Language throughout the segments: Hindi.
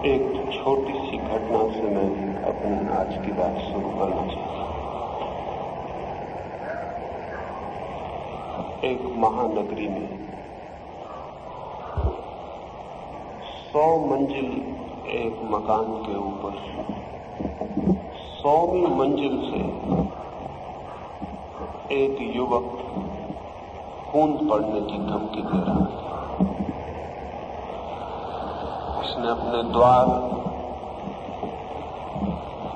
एक छोटी सी घटना से मैं अपनी आज की बात शुरू करना चाहता हूं। एक महानगरी में 100 मंजिल एक मकान के ऊपर 100वीं मंजिल से एक युवक कूद पड़ने की धमकी दे रहा था। उसने अपने द्वार,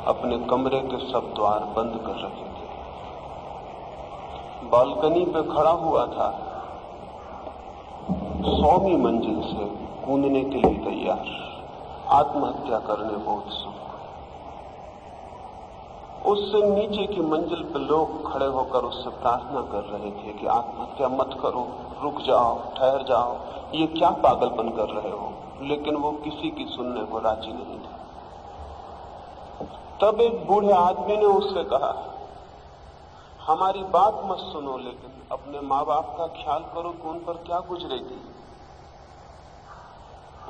अपने कमरे के सब द्वार बंद कर रखे थे। बालकनी पे खड़ा हुआ था, 100वीं मंजिल से कूदने के लिए तैयार, आत्महत्या करने को उत्सुक। उससे नीचे की मंजिल पर लोग खड़े होकर उससे प्रार्थना कर रहे थे कि आत्महत्या मत करो, रुक जाओ, ठहर जाओ, ये क्या पागलपन कर रहे हो। लेकिन वो किसी की सुनने को राजी नहीं थे। तब एक बूढ़े आदमी ने उससे कहा, हमारी बात मत सुनो, लेकिन अपने माँ बाप का ख्याल करो कि उन पर क्या गुजरेगी।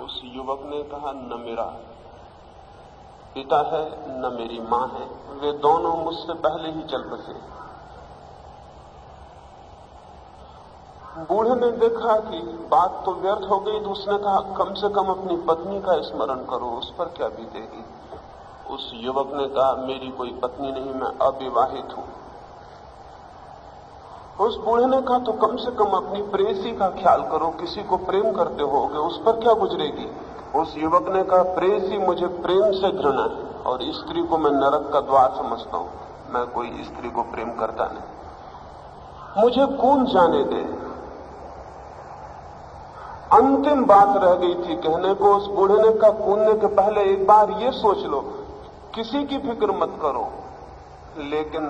उस युवक ने कहा, न मेरा पिता है न मेरी माँ है, वे दोनों मुझसे पहले ही चल बसे। बूढ़े ने देखा कि बात तो व्यर्थ हो गई, तो उसने कहा, कम से कम अपनी पत्नी का स्मरण करो, उस पर क्या बीतेगी। उस युवक ने कहा, मेरी कोई पत्नी नहीं, मैं अविवाहित हूं। उस बूढ़े ने कहा, तो कम से कम अपनी प्रेयसी का ख्याल करो, किसी को प्रेम करते होगे, उस पर क्या गुजरेगी। उस युवक ने कहा, प्रेयसी मुझे प्रेम से घृणा है और स्त्री को मैं नरक का द्वार समझता हूं, मैं कोई स्त्री को प्रेम करता नहीं, मुझे कूद जाने दे। अंतिम बात रह गई थी कहने को। उस बूढ़े ने कहा, कूदने के पहले एक बार ये सोच लो, किसी की फिक्र मत करो, लेकिन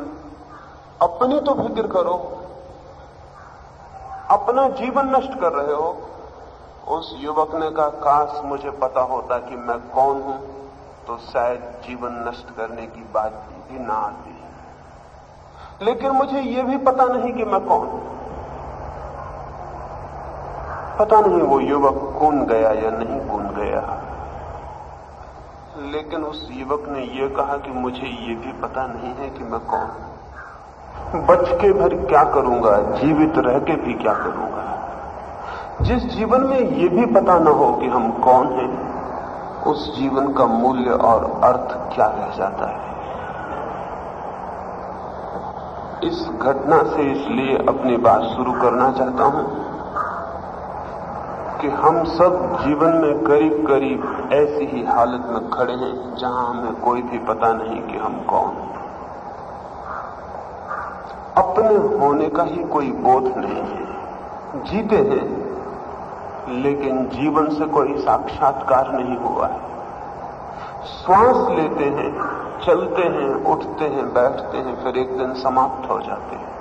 अपनी तो फिक्र करो, अपना जीवन नष्ट कर रहे हो। उस युवक ने कहा, काश मुझे पता होता कि मैं कौन हूं, तो शायद जीवन नष्ट करने की बात भी ना आती, लेकिन मुझे यह भी पता नहीं कि मैं कौन हूं। पता नहीं वो युवक कूद गया या नहीं कूद गया, लेकिन उस युवक ने यह कहा कि मुझे ये भी पता नहीं है कि मैं कौन हूं। बच के फिर क्या करूंगा, जीवित रह के भी क्या करूंगा। जिस जीवन में ये भी पता न हो कि हम कौन हैं, उस जीवन का मूल्य और अर्थ क्या रह जाता है। इस घटना से इसलिए अपनी बात शुरू करना चाहता हूं कि हम सब जीवन में करीब करीब ऐसी ही हालत में खड़े हैं जहां हमें कोई भी पता नहीं कि हम कौन हैं। अपने होने का ही कोई बोध नहीं है। जीते हैं लेकिन जीवन से कोई साक्षात्कार नहीं हुआ है। श्वास लेते हैं, चलते हैं, उठते हैं, बैठते हैं, फिर एक दिन समाप्त हो जाते हैं,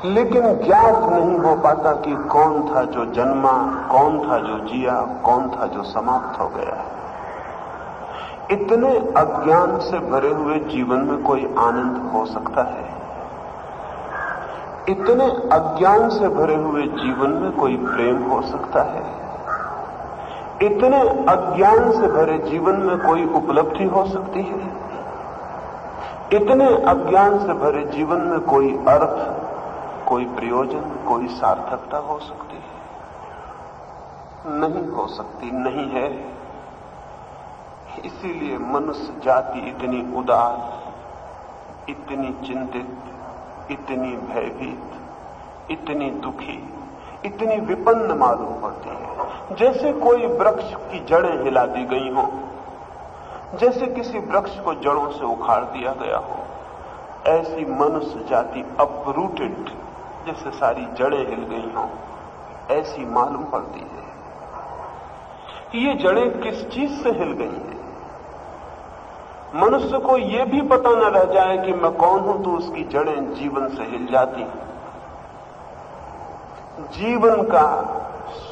लेकिन ज्ञात नहीं हो पाता कि कौन था जो जन्मा, कौन था जो जिया, कौन था जो समाप्त हो गया। इतने अज्ञान से भरे हुए जीवन में कोई आनंद हो सकता है? इतने अज्ञान से भरे हुए जीवन में कोई प्रेम हो सकता है? इतने अज्ञान से भरे जीवन में कोई उपलब्धि हो सकती है? इतने अज्ञान से भरे जीवन में कोई अर्थ, कोई प्रयोजन, कोई सार्थकता हो सकती है? नहीं हो सकती, नहीं है। इसीलिए मनुष्य जाति इतनी उदास, इतनी चिंतित, इतनी भयभीत, इतनी दुखी, इतनी विपन्न मालूम पड़ती है। जैसे कोई वृक्ष की जड़ें हिला दी गई हो, जैसे किसी वृक्ष को जड़ों से उखाड़ दिया गया हो, ऐसी मनुष्य जाति अपरूटेड, जैसे सारी जड़ें हिल गई हों, ऐसी मालूम पड़ती है। ये जड़ें किस चीज से हिल गई हैं? मनुष्य को यह भी पता न रह जाए कि मैं कौन हूं, तो उसकी जड़ें जीवन से हिल जाती। जीवन का,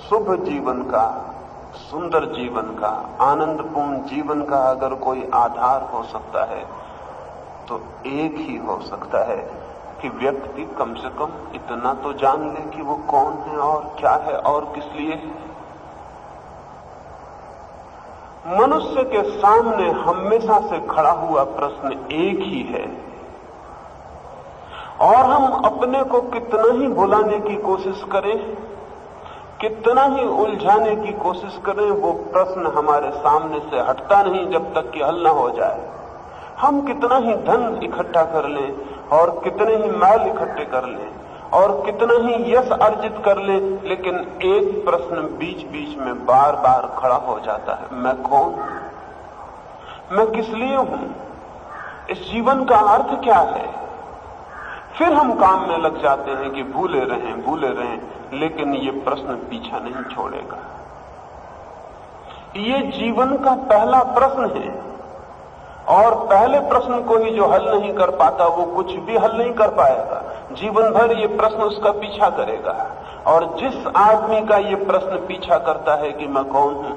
शुभ जीवन का, सुंदर जीवन का, आनंदपूर्ण जीवन का अगर कोई आधार हो सकता है तो एक ही हो सकता है कि व्यक्ति कम से कम इतना तो जान ले कि वो कौन है और क्या है और किस लिए है। मनुष्य के सामने हमेशा से खड़ा हुआ प्रश्न एक ही है, और हम अपने को कितना ही भुलाने की कोशिश करें, कितना ही उलझाने की कोशिश करें, वो प्रश्न हमारे सामने से हटता नहीं जब तक कि हल न हो जाए। हम कितना ही धन इकट्ठा कर लें और कितने ही मैल इकट्ठे कर लें और कितना ही यश अर्जित कर लें, लेकिन एक प्रश्न बीच बीच में बार बार खड़ा हो जाता है, मैं कौन हूं, मैं किस लिए हूं, इस जीवन का अर्थ क्या है। फिर हम काम में लग जाते हैं कि भूले रहें, लेकिन ये प्रश्न पीछा नहीं छोड़ेगा। ये जीवन का पहला प्रश्न है, और पहले प्रश्न को ही जो हल नहीं कर पाता वो कुछ भी हल नहीं कर पाएगा। जीवन भर ये प्रश्न उसका पीछा करेगा, और जिस आदमी का ये प्रश्न पीछा करता है कि मैं कौन हूं,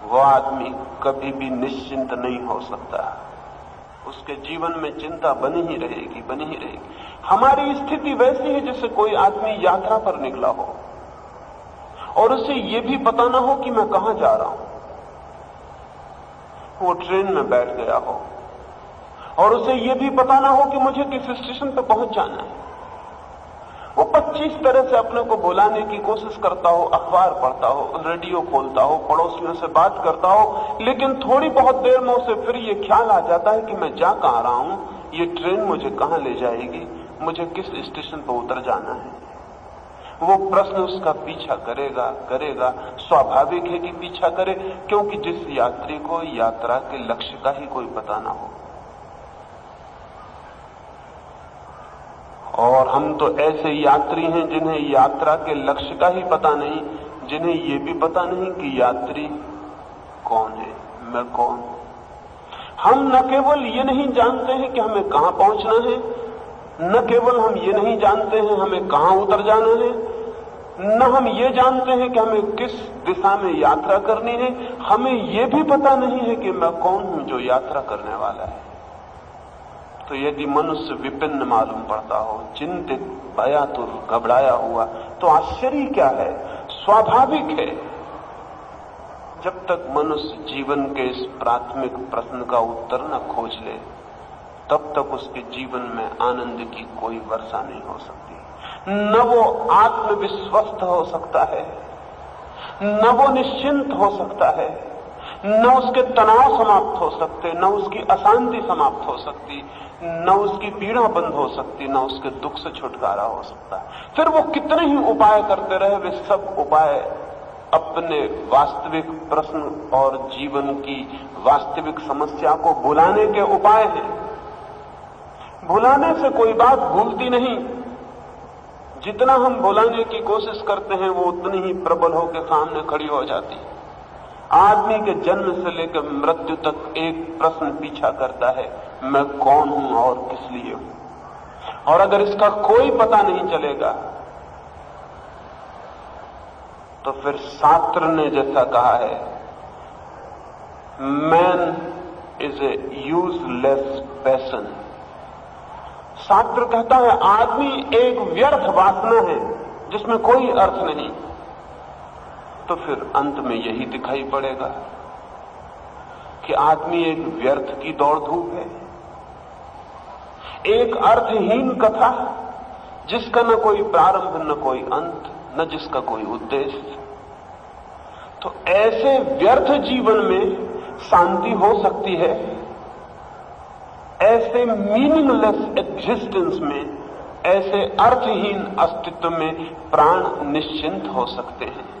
वो आदमी कभी भी निश्चिंत नहीं हो सकता। उसके जीवन में चिंता बनी ही रहेगी। हमारी स्थिति वैसी है जैसे कोई आदमी यात्रा पर निकला हो और उसे ये भी पता ना हो कि मैं कहां जा रहा हूं। वो ट्रेन में बैठ गया हो और उसे ये भी पता ना हो कि मुझे किस स्टेशन पर पहुंच जाना है। वो 25 तरह से अपने को बुलाने की कोशिश करता हो, अखबार पढ़ता हो, रेडियो खोलता हो, पड़ोसियों से बात करता हो, लेकिन थोड़ी बहुत देर में उसे फिर ये ख्याल आ जाता है कि मैं जा कहां रहा हूं, ये ट्रेन मुझे कहां ले जाएगी, मुझे किस स्टेशन पर उतर जाना है। वो प्रश्न उसका पीछा करेगा। स्वाभाविक है कि पीछा करे, क्योंकि जिस यात्री को यात्रा के लक्ष्य का ही कोई पता ना हो। और हम तो ऐसे यात्री हैं जिन्हें यात्रा के लक्ष्य का ही पता नहीं, जिन्हें ये भी पता नहीं कि यात्री कौन है, मैं कौन हूं। हम न केवल ये नहीं जानते हैं कि हमें कहां पहुंचना है, न केवल हम ये नहीं जानते हैं हमें कहां उतर जाना है, न हम ये जानते हैं कि हमें किस दिशा में यात्रा करनी है, हमें ये भी पता नहीं है कि मैं कौन हूं जो यात्रा करने वाला है। तो यदि मनुष्य विपिन्न मालूम पड़ता हो, चिंतित, भयातुर, घबराया हुआ, तो आश्चर्य क्या है, स्वाभाविक है। जब तक मनुष्य जीवन के इस प्राथमिक प्रश्न का उत्तर न खोज ले, तब तक उसके जीवन में आनंद की कोई वर्षा नहीं हो सकती। न वो आत्मविश्वस्त हो सकता है, न वो निश्चिंत हो सकता है, न उसके तनाव समाप्त हो सकते, न उसकी अशांति समाप्त हो सकती, न उसकी पीड़ा बंद हो सकती, न उसके दुख से छुटकारा हो सकता। फिर वो कितने ही उपाय करते रहे, वे सब उपाय अपने वास्तविक प्रश्न और जीवन की वास्तविक समस्या को भुलाने के उपाय हैं। भुलाने से कोई बात भूलती नहीं, जितना हम भुलाने की कोशिश करते हैं वो उतनी ही प्रबल होकर सामने खड़ी हो जाती है। आदमी के जन्म से लेकर मृत्यु तक एक प्रश्न पीछा करता है, मैं कौन हूं और किस लिए हूं। और अगर इसका कोई पता नहीं चलेगा तो फिर शास्त्र ने जैसा कहा है, man is a useless passion. शास्त्र कहता है आदमी एक व्यर्थ वासना है जिसमें कोई अर्थ नहीं। तो फिर अंत में यही दिखाई पड़ेगा कि आदमी एक व्यर्थ की दौड़ धूप है, एक अर्थहीन कथा जिसका न कोई प्रारंभ न कोई अंत, न जिसका कोई उद्देश्य। तो ऐसे व्यर्थ जीवन में शांति हो सकती है, ऐसे मीनिंगलेस एग्जिस्टेंस में, ऐसे अर्थहीन अस्तित्व में प्राण निश्चिंत हो सकते हैं।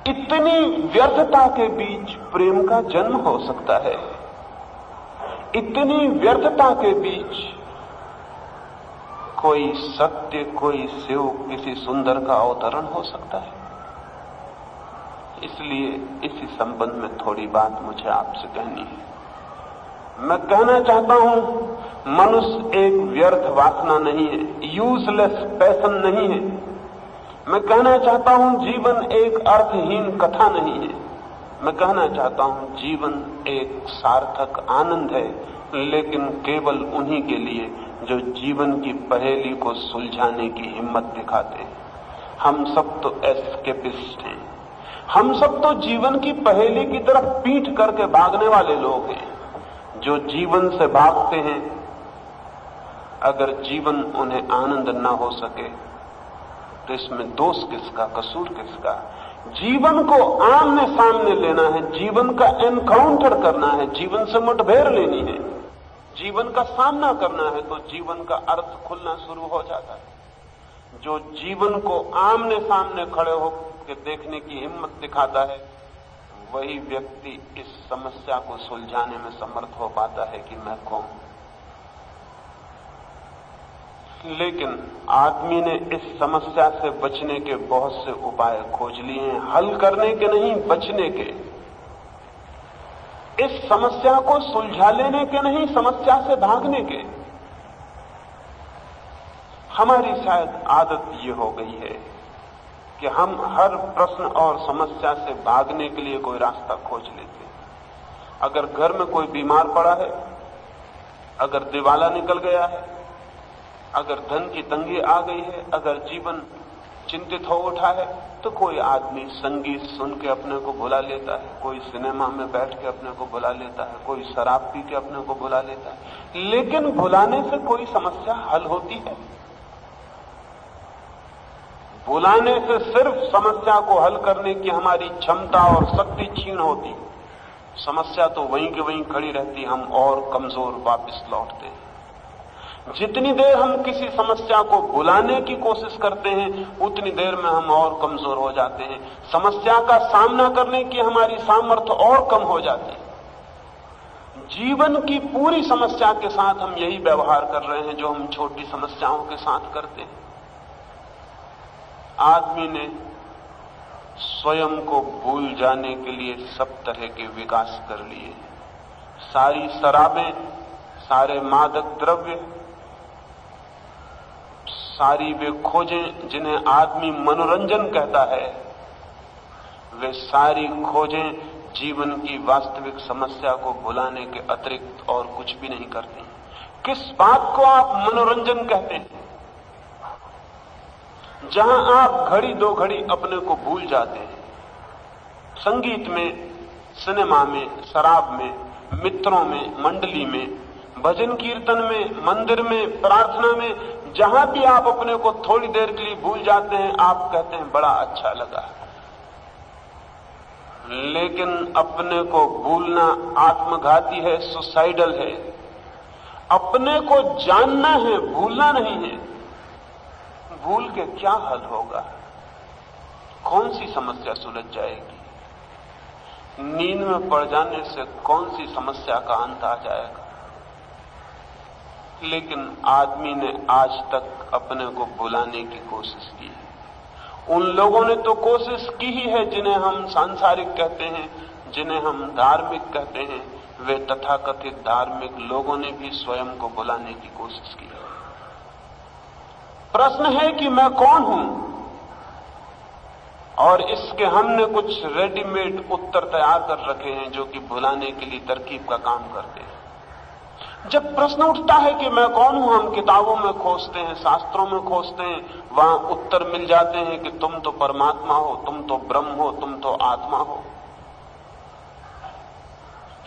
इतनी व्यर्थता के बीच प्रेम का जन्म हो सकता है, इतनी व्यर्थता के बीच कोई सत्य, कोई शिव, किसी सुंदर का अवतरण हो सकता है। इसलिए इसी संबंध में थोड़ी बात मुझे आपसे कहनी है। मैं कहना चाहता हूं मनुष्य एक व्यर्थ वासना नहीं है, यूजलेस पैशन नहीं है। मैं कहना चाहता हूं जीवन एक अर्थहीन कथा नहीं है। मैं कहना चाहता हूं जीवन एक सार्थक आनंद है, लेकिन केवल उन्हीं के लिए जो जीवन की पहेली को सुलझाने की हिम्मत दिखाते हैं। हम सब तो एस्केपिस्ट हैं, हम सब तो जीवन की पहेली की तरफ पीठ करके भागने वाले लोग हैं। जो जीवन से भागते हैं, अगर जीवन उन्हें आनंद न हो सके तो इसमें दोष किसका, कसूर किसका? जीवन को आमने सामने लेना है, जीवन का एनकाउंटर करना है, जीवन से मुठभेड़ लेनी है, जीवन का सामना करना है, तो जीवन का अर्थ खुलना शुरू हो जाता है। जो जीवन को आमने सामने खड़े होकर देखने की हिम्मत दिखाता है, वही व्यक्ति इस समस्या को सुलझाने में समर्थ हो पाता है कि मैं कौन। लेकिन आदमी ने इस समस्या से बचने के बहुत से उपाय खोज लिए हैं, हल करने के नहीं, बचने के। इस समस्या को सुलझा लेने के नहीं, समस्या से भागने के। हमारी शायद आदत ये हो गई है कि हम हर प्रश्न और समस्या से भागने के लिए कोई रास्ता खोज लेते हैं। अगर घर में कोई बीमार पड़ा है, अगर दिवाला निकल गया है, अगर धन की तंगी आ गई है, अगर जीवन चिंतित हो उठा है, तो कोई आदमी संगीत सुन के अपने को भुला लेता है, कोई सिनेमा में बैठ के अपने को भुला लेता है, कोई शराब पी के अपने को भुला लेता है। लेकिन भुलाने से कोई समस्या हल होती है? भुलाने से सिर्फ समस्या को हल करने की हमारी क्षमता और शक्ति क्षीण होती। समस्या तो वहीं के वहीं खड़ी रहती, हम और कमजोर वापस लौटते हैं। जितनी देर हम किसी समस्या को भुलाने की कोशिश करते हैं, उतनी देर में हम और कमजोर हो जाते हैं। समस्या का सामना करने की हमारी सामर्थ्य और कम हो जाती है। जीवन की पूरी समस्या के साथ हम यही व्यवहार कर रहे हैं जो हम छोटी समस्याओं के साथ करते हैं। आदमी ने स्वयं को भूल जाने के लिए सब तरह के विकास कर लिए। सारी शराबें, सारे मादक द्रव्य, सारी वे खोजें जिन्हें आदमी मनोरंजन कहता है, वे सारी खोजें जीवन की वास्तविक समस्या को भुलाने के अतिरिक्त और कुछ भी नहीं करती। किस बात को आप मनोरंजन कहते हैं? जहां आप घड़ी दो घड़ी अपने को भूल जाते हैं, संगीत में, सिनेमा में, शराब में, मित्रों में, मंडली में, भजन कीर्तन में, मंदिर में, प्रार्थना में, जहां भी आप अपने को थोड़ी देर के लिए भूल जाते हैं, आप कहते हैं बड़ा अच्छा लगा। लेकिन अपने को भूलना आत्मघाती है, सुसाइडल है। अपने को जानना है, भूलना नहीं है। भूल के क्या हल होगा? कौन सी समस्या सुलझ जाएगी? नींद में पड़ जाने से कौन सी समस्या का अंत आ जाएगा? लेकिन आदमी ने आज तक अपने को भुलाने की कोशिश की है। उन लोगों ने तो कोशिश की ही है जिन्हें हम सांसारिक कहते हैं, जिन्हें हम धार्मिक कहते हैं। वे तथाकथित धार्मिक लोगों ने भी स्वयं को भुलाने की कोशिश की है। प्रश्न है कि मैं कौन हूं, और इसके हमने कुछ रेडीमेड उत्तर तैयार कर रखे हैं जो कि भुलाने के लिए तरकीब का काम करते हैं। जब प्रश्न उठता है कि मैं कौन हूं, हम किताबों में खोजते हैं, शास्त्रों में खोजते हैं, वहां उत्तर मिल जाते हैं कि तुम तो परमात्मा हो, तुम तो ब्रह्म हो, तुम तो आत्मा हो।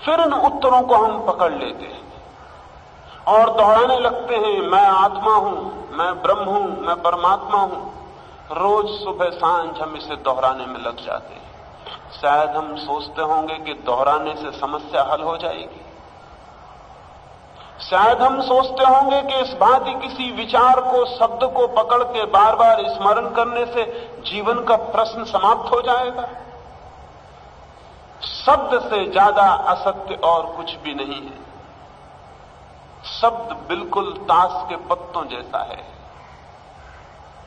फिर उन उत्तरों को हम पकड़ लेते हैं और दोहराने लगते हैं, मैं आत्मा हूं, मैं ब्रह्म हूं, मैं परमात्मा हूं। रोज सुबह सांझ हम इसे दोहराने में लग जाते हैं। शायद हम सोचते होंगे कि दोहराने से समस्या हल हो जाएगी। शायद हम सोचते होंगे कि इस भांति किसी विचार को, शब्द को पकड़ के बार बार स्मरण करने से जीवन का प्रश्न समाप्त हो जाएगा। शब्द से ज्यादा असत्य और कुछ भी नहीं है। शब्द बिल्कुल ताश के पत्तों जैसा है।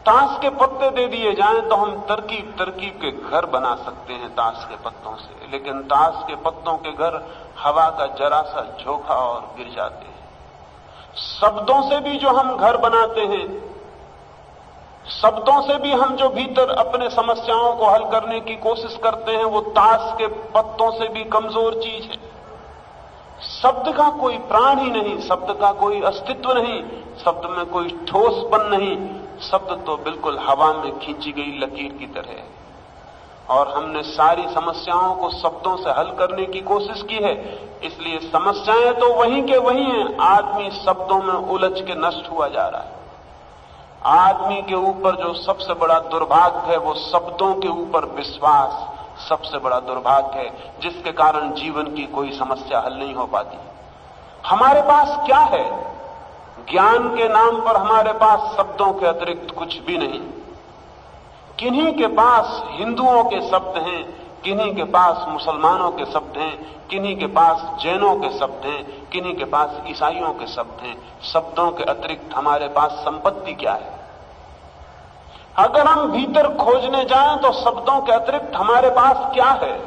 ताश के पत्ते दे दिए जाएं तो हम तरकीब तरकीब के घर बना सकते हैं ताश के पत्तों से, लेकिन ताश के पत्तों के घर हवा का जरा सा झोंका और गिर जाते हैं। शब्दों से भी जो हम घर बनाते हैं, शब्दों से भी हम जो भीतर अपने समस्याओं को हल करने की कोशिश करते हैं, वो ताश के पत्तों से भी कमजोर चीज है। शब्द का कोई प्राण ही नहीं, शब्द का कोई अस्तित्व नहीं, शब्द में कोई ठोसपन नहीं। शब्द तो बिल्कुल हवा में खींची गई लकीर की तरह है। और हमने सारी समस्याओं को शब्दों से हल करने की कोशिश की है। इसलिए समस्याएं तो वहीं के वहीं हैं, आदमी शब्दों में उलझ के नष्ट हुआ जा रहा है। आदमी के ऊपर जो सबसे बड़ा दुर्भाग्य है वो शब्दों के ऊपर विश्वास सबसे बड़ा दुर्भाग्य है, जिसके कारण जीवन की कोई समस्या हल नहीं हो पाती। हमारे पास क्या है? ज्ञान के नाम पर हमारे पास शब्दों के अतिरिक्त कुछ भी नहीं। किन्हीं के पास हिंदुओं के शब्द हैं, किन्हीं के पास मुसलमानों के शब्द हैं, किन्हीं के पास जैनों के शब्द हैं, किन्हीं के पास ईसाइयों के शब्द हैं। शब्दों के अतिरिक्त हमारे पास संपत्ति क्या है? अगर हम भीतर खोजने जाएं तो शब्दों के अतिरिक्त हमारे पास क्या है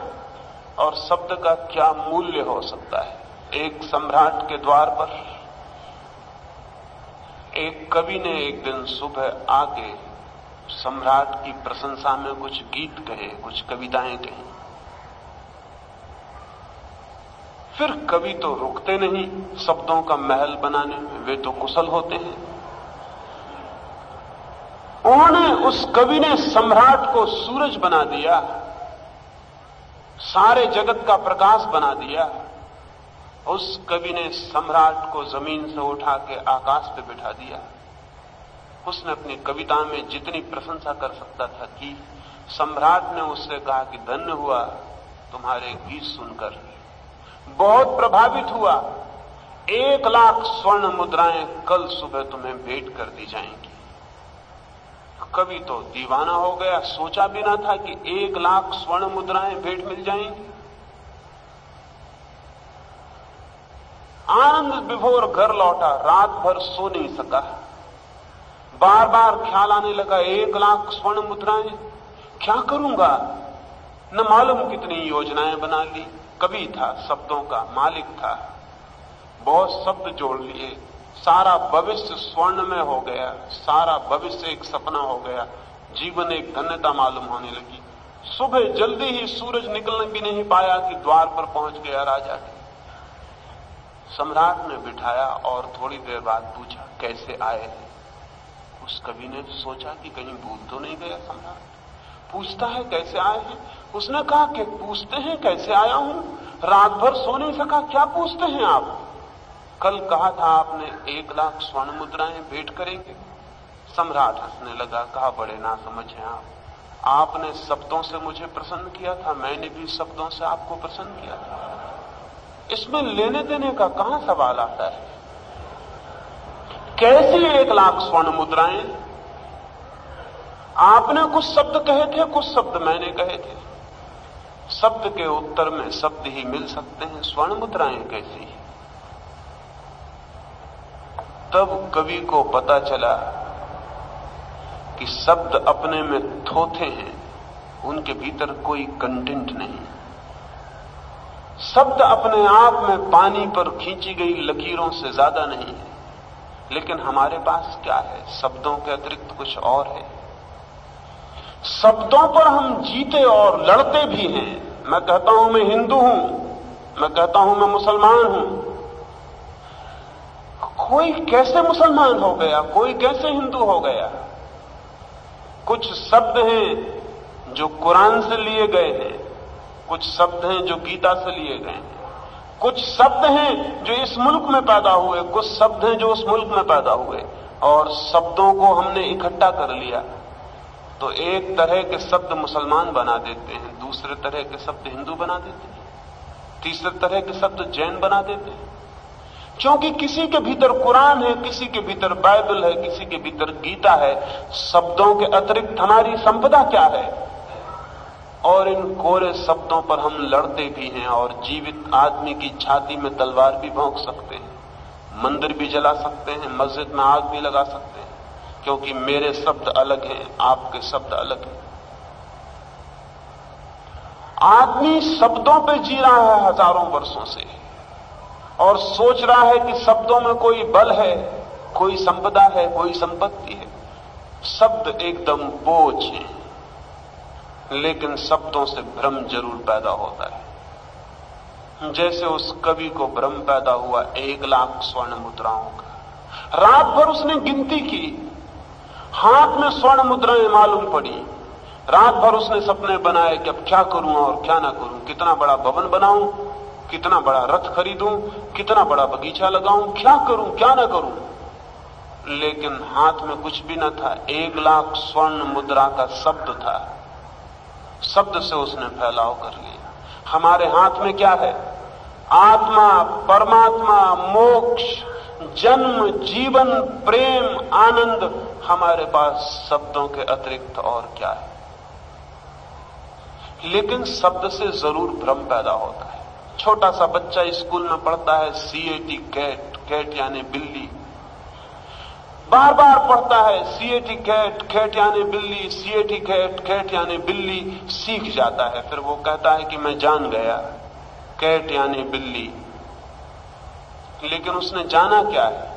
और शब्द का क्या मूल्य हो सकता है? एक सम्राट के द्वार पर एक कवि ने एक दिन सुबह आके सम्राट की प्रशंसा में कुछ गीत कहे, कुछ कविताएं कही। फिर कवि तो रुकते नहीं शब्दों का महल बनाने में, वे तो कुशल होते हैं। उन्होंने, उस कवि ने सम्राट को सूरज बना दिया, सारे जगत का प्रकाश बना दिया। उस कवि ने सम्राट को जमीन से उठा के आकाश पे बिठा दिया। उसने अपनी कविता में जितनी प्रशंसा कर सकता था की। सम्राट ने उससे कहा कि धन्य हुआ तुम्हारे गीत सुनकर, बहुत प्रभावित हुआ। 1,00,000 स्वर्ण मुद्राएं कल सुबह तुम्हें भेंट कर दी जाएंगी। कवि तो दीवाना हो गया, सोचा भी ना था कि 1,00,000 स्वर्ण मुद्राएं भेंट मिल जाएंगी। आनंद विभोर घर लौटा, रात भर सो नहीं सका। बार बार ख्याल आने लगा, 1,00,000 स्वर्ण मुद्राएं, क्या करूंगा? न मालूम कितनी योजनाएं बना ली। कवि था, शब्दों का मालिक था, बहुत शब्द जोड़ लिए, सारा भविष्य स्वर्ण में हो गया, सारा भविष्य एक सपना हो गया, जीवन एक धन्यता मालूम होने लगी। सुबह जल्दी ही सूरज निकलने भी नहीं पाया कि द्वार पर पहुंच गया राजा के। सम्राट ने बिठाया और थोड़ी देर बाद पूछा, कैसे आए हैं? उस कवि ने सोचा कि कहीं भूल तो नहीं गया सम्राट, पूछता है कैसे आए हैं। उसने कहा कि पूछते हैं कैसे आया हूं, रात भर सो नहीं सका, क्या पूछते हैं आप? कल कहा था आपने 1,00,000 स्वर्ण मुद्राएं भेंट करेंगे। सम्राट हंसने लगा, कहा बड़े ना समझ हैं आप, आपने शब्दों से मुझे प्रसन्न किया था, मैंने भी शब्दों से आपको प्रसन्न किया था, इसमें लेने देने का कहां सवाल आता है? कैसी 1,00,000 स्वर्ण मुद्राएं? आपने कुछ शब्द कहे थे, कुछ शब्द मैंने कहे थे, शब्द के उत्तर में शब्द ही मिल सकते हैं, स्वर्ण मुद्राएं कैसी? तब कवि को पता चला कि शब्द अपने में थोथे हैं, उनके भीतर कोई कंटेंट नहीं। शब्द अपने आप में पानी पर खींची गई लकीरों से ज्यादा नहीं है, लेकिन हमारे पास क्या है? शब्दों के अतिरिक्त कुछ और है। शब्दों पर हम जीते और लड़ते भी हैं। मैं कहता हूं मैं हिंदू हूं, मैं कहता हूं मैं मुसलमान हूं। कोई कैसे मुसलमान हो गया, कोई कैसे हिंदू हो गया? कुछ शब्द हैं जो कुरान से लिए गए हैं, कुछ शब्द हैं जो गीता से लिए गए हैं, कुछ शब्द हैं जो इस मुल्क में पैदा हुए, कुछ शब्द हैं जो उस मुल्क में पैदा हुए, और शब्दों को हमने इकट्ठा कर लिया तो एक तरह के शब्द मुसलमान बना देते हैं, दूसरे तरह के शब्द हिंदू बना देते हैं, तीसरे तरह के शब्द जैन बना देते हैं। क्योंकि किसी के भीतर कुरान है, किसी के भीतर बाइबल है, किसी के भीतर गीता है। शब्दों के अतिरिक्त हमारी संपदा क्या है? और इन कोरे शब्दों पर हम लड़ते भी हैं और जीवित आदमी की छाती में तलवार भी भोंक सकते हैं, मंदिर भी जला सकते हैं, मस्जिद में आग भी लगा सकते हैं, क्योंकि मेरे शब्द अलग हैं, आपके शब्द अलग हैं। आदमी शब्दों पे जी रहा है हजारों वर्षों से और सोच रहा है कि शब्दों में कोई बल है, कोई संपदा है, कोई संपत्ति है। शब्द एकदम बोझ है, लेकिन शब्दों से भ्रम जरूर पैदा होता है। जैसे उस कवि को भ्रम पैदा हुआ 1,00,000 स्वर्ण मुद्राओं का। रात भर उसने गिनती की, हाथ में स्वर्ण मुद्राएं मालूम पड़ी, रात भर उसने सपने बनाए कि अब क्या करूं और क्या ना करूं, कितना बड़ा भवन बनाऊं, कितना बड़ा रथ खरीदूं, कितना बड़ा बगीचा लगाऊं, क्या करूं क्या ना करूं। लेकिन हाथ में कुछ भी न था, 1,00,000 स्वर्ण मुद्रा का शब्द था। शब्द से उसने फैलाव कर लिया। हमारे हाथ में क्या है? आत्मा, परमात्मा, मोक्ष, जन्म, जीवन, प्रेम, आनंद। हमारे पास शब्दों के अतिरिक्त और क्या है? लेकिन शब्द से जरूर भ्रम पैदा होता है। छोटा सा बच्चा स्कूल में पढ़ता है CAT, कैट, कैट यानी बिल्ली, बार बार पढ़ता है CAT कैट, कैट यानी बिल्ली, CAT कैट, कैट यानी बिल्ली, सीख जाता है। फिर वो कहता है कि मैं जान गया, कैट यानी बिल्ली। लेकिन उसने जाना क्या है?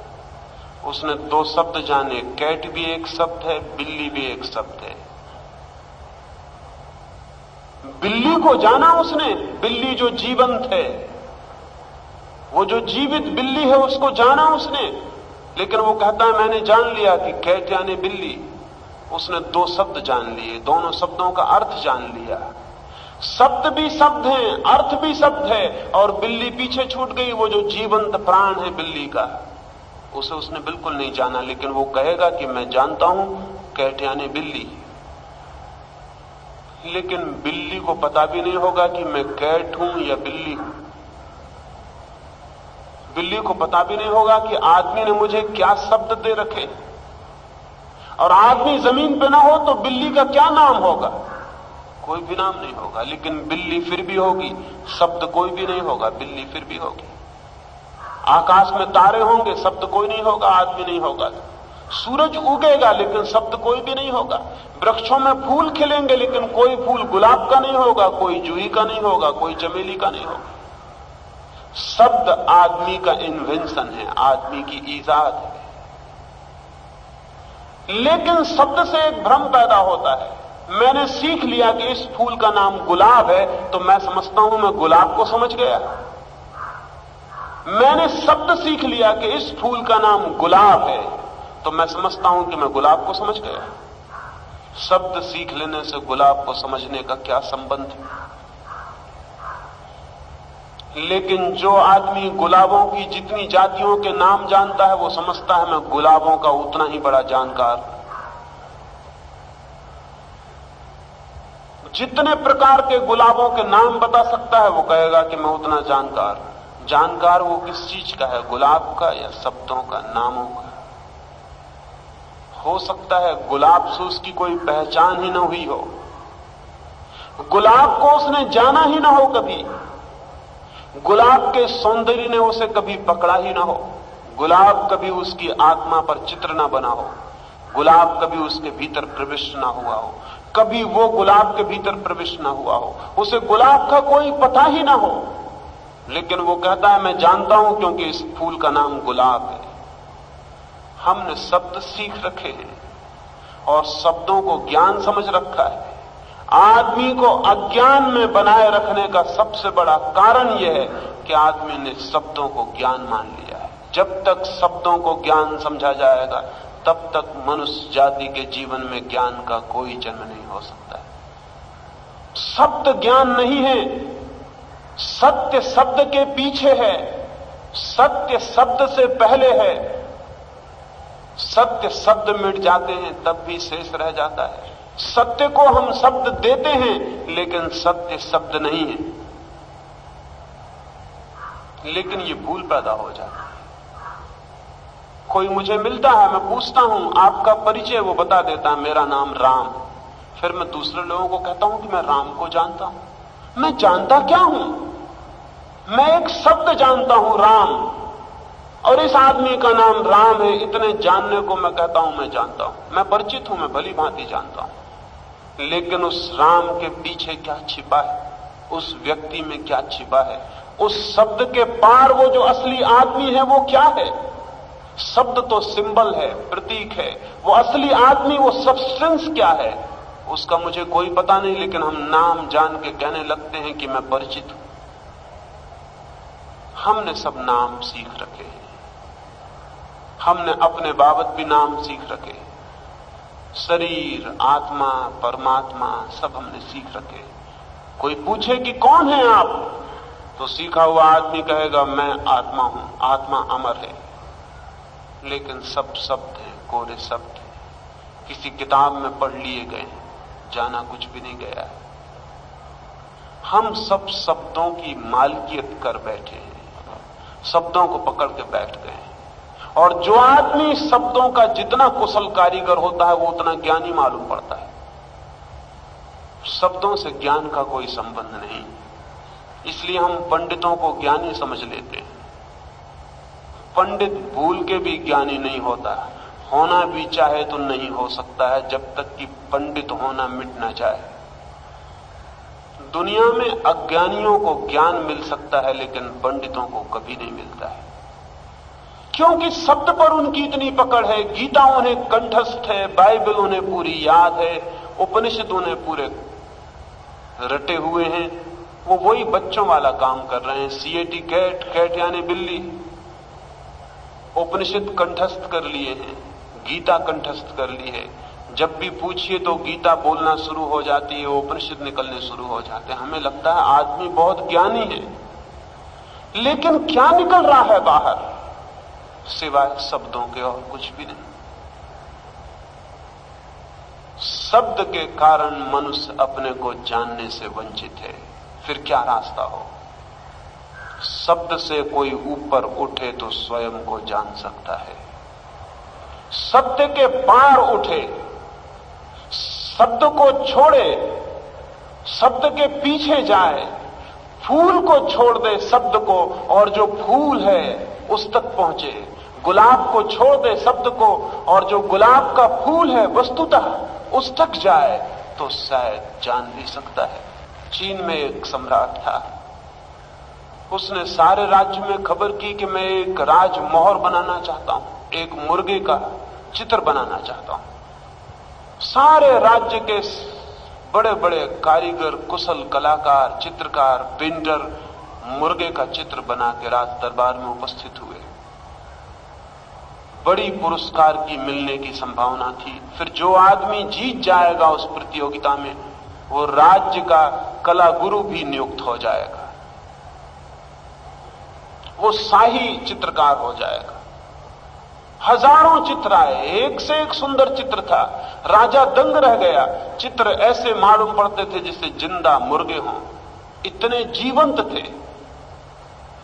उसने 2 शब्द जाने, कैट भी एक शब्द है, बिल्ली भी एक शब्द है। बिल्ली को जाना उसने, बिल्ली जो जीवंत है, वो जो जीवित बिल्ली है उसको जाना उसने। लेकिन वो कहता है मैंने जान लिया कि कैट यानी बिल्ली। उसने 2 शब्द जान लिए, दोनों शब्दों का अर्थ जान लिया। शब्द भी शब्द हैं, अर्थ भी शब्द है, और बिल्ली पीछे छूट गई। वो जो जीवंत प्राण है बिल्ली का, उसे उसने बिल्कुल नहीं जाना। लेकिन वो कहेगा कि मैं जानता हूं कैट यानी बिल्ली। लेकिन बिल्ली को पता भी नहीं होगा कि मैं कैट हूं या बिल्ली हूं। बिल्ली को पता भी नहीं होगा कि आदमी ने मुझे क्या शब्द दे रखे, और आदमी जमीन पे ना हो तो बिल्ली का क्या नाम होगा? कोई भी नाम नहीं होगा। लेकिन बिल्ली फिर भी होगी, शब्द कोई भी नहीं होगा, बिल्ली फिर भी होगी। आकाश में तारे होंगे, शब्द कोई नहीं होगा, आदमी नहीं होगा। सूरज उगेगा लेकिन शब्द कोई भी नहीं होगा। वृक्षों में फूल खिलेंगे लेकिन कोई फूल गुलाब का नहीं होगा, कोई जूही का नहीं होगा, कोई चमेली का नहीं होगा। शब्द आदमी का इन्वेंशन है, आदमी की ईजाद है। लेकिन शब्द से एक भ्रम पैदा होता है। मैंने सीख लिया कि इस फूल का नाम गुलाब है, तो मैं समझता हूं मैं गुलाब को समझ गया। मैंने शब्द सीख लिया कि इस फूल का नाम गुलाब है, तो मैं समझता हूं कि मैं गुलाब को समझ गया। शब्द सीख लेने से गुलाब को समझने का क्या संबंध है? लेकिन जो आदमी गुलाबों की जितनी जातियों के नाम जानता है, वो समझता है मैं गुलाबों का उतना ही बड़ा जानकार। जितने प्रकार के गुलाबों के नाम बता सकता है, वो कहेगा कि मैं उतना जानकार। जानकार वो किस चीज का है, गुलाब का या शब्दों का, नामों का? हो सकता है गुलाब से उसकी कोई पहचान ही न हुई हो, गुलाब को उसने जाना ही ना हो कभी, गुलाब के सौंदर्य ने उसे कभी पकड़ा ही ना हो, गुलाब कभी उसकी आत्मा पर चित्र ना बना हो, गुलाब कभी उसके भीतर प्रविष्ट ना हुआ हो, कभी वो गुलाब के भीतर प्रविष्ट ना हुआ हो, उसे गुलाब का कोई पता ही ना हो। लेकिन वो कहता है मैं जानता हूं क्योंकि इस फूल का नाम गुलाब है। हमने शब्द सीख रखे हैं और शब्दों को ज्ञान समझ रखा है। आदमी को अज्ञान में बनाए रखने का सबसे बड़ा कारण यह है कि आदमी ने शब्दों को ज्ञान मान लिया है। जब तक शब्दों को ज्ञान समझा जाएगा, तब तक मनुष्य जाति के जीवन में ज्ञान का कोई जन्म नहीं हो सकता है। शब्द ज्ञान नहीं है, सत्य शब्द के पीछे है, सत्य शब्द से पहले है। सत्य शब्द मिट जाते हैं तब भी शेष रह जाता है। सत्य को हम शब्द देते हैं लेकिन सत्य शब्द नहीं है। लेकिन ये भूल पैदा हो जाती है। कोई मुझे मिलता है, मैं पूछता हूं आपका परिचय, वो बता देता है मेरा नाम राम। फिर मैं दूसरे लोगों को कहता हूं कि मैं राम को जानता हूं। मैं जानता क्या हूं? मैं एक शब्द जानता हूं, राम, और इस आदमी का नाम राम है। इतने जानने को मैं कहता हूं मैं जानता हूं, मैं परिचित हूं, मैं भली भांति जानता हूं। लेकिन उस राम के पीछे क्या छिपा है, उस व्यक्ति में क्या छिपा है, उस शब्द के पार वो जो असली आदमी है वो क्या है? शब्द तो सिंबल है, प्रतीक है। वो असली आदमी, वो सब्सटेंस क्या है, उसका मुझे कोई पता नहीं। लेकिन हम नाम जान के कहने लगते हैं कि मैं परिचित हूं। हमने सब नाम सीख रखे हैं, हमने अपने बाबत भी नाम सीख रखे। शरीर, आत्मा, परमात्मा सब हमने सीख रखे। कोई पूछे कि कौन है आप, तो सीखा हुआ आदमी कहेगा मैं आत्मा हूं, आत्मा अमर है। लेकिन सब शब्द हैं, कोरे शब्द हैं, किसी किताब में पढ़ लिए गए, जाना कुछ भी नहीं गया है। हम सब शब्दों की मालकियत कर बैठे हैं, शब्दों को पकड़ के बैठ गए हैं। और जो आदमी शब्दों का जितना कुशल कारीगर होता है वो उतना ज्ञानी मालूम पड़ता है। शब्दों से ज्ञान का कोई संबंध नहीं, इसलिए हम पंडितों को ज्ञानी समझ लेते हैं। पंडित भूल के भी ज्ञानी नहीं होता, होना भी चाहे तो नहीं हो सकता है जब तक कि पंडित होना मिट ना जाए। दुनिया में अज्ञानियों को ज्ञान मिल सकता है, लेकिन पंडितों को कभी नहीं मिलता है, क्योंकि शब्द पर उनकी इतनी पकड़ है। गीता उन्हें कंठस्थ है, बाइबल उन्हें पूरी याद है, उपनिषद उन्हें पूरे रटे हुए हैं। वो वही बच्चों वाला काम कर रहे हैं। सीएटी कैट, कैट यानी बिल्ली, उपनिषद कंठस्थ कर लिए हैं, गीता कंठस्थ कर ली है। जब भी पूछिए तो गीता बोलना शुरू हो जाती है, उपनिषद निकलने शुरू हो जाते हैं। हमें लगता है आदमी बहुत ज्ञानी है, लेकिन क्या निकल रहा है बाहर सिवाय शब्दों के और कुछ भी नहीं। शब्द के कारण मनुष्य अपने को जानने से वंचित है, फिर क्या रास्ता हो। शब्द से कोई ऊपर उठे तो स्वयं को जान सकता है, सत्य के पार उठे, शब्द को छोड़े, शब्द के पीछे जाए, फूल को छोड़ दे शब्द को, और जो फूल है उस तक पहुंचे। गुलाब को छोड़ दे शब्द को, और जो गुलाब का फूल है वस्तुतः उस तक जाए, तो शायद जान भी सकता है। चीन में एक सम्राट था, उसने सारे राज्य में खबर की कि मैं एक राजमोहर बनाना चाहता हूं, एक मुर्गे का चित्र बनाना चाहता हूं। सारे राज्य के बड़े बड़े कारीगर, कुशल कलाकार, चित्रकार, पेंटर मुर्गे का चित्र बना के राज दरबार में उपस्थित हुए। बड़ी पुरस्कार की मिलने की संभावना थी। फिर जो आदमी जीत जाएगा उस प्रतियोगिता में, वो राज्य का कला गुरु भी नियुक्त हो जाएगा, वो शाही चित्रकार हो जाएगा। हजारों चित्र आए, एक से एक सुंदर चित्र था। राजा दंग रह गया। चित्र ऐसे मालूम पड़ते थे जैसे जिंदा मुर्गे हों, इतने जीवंत थे।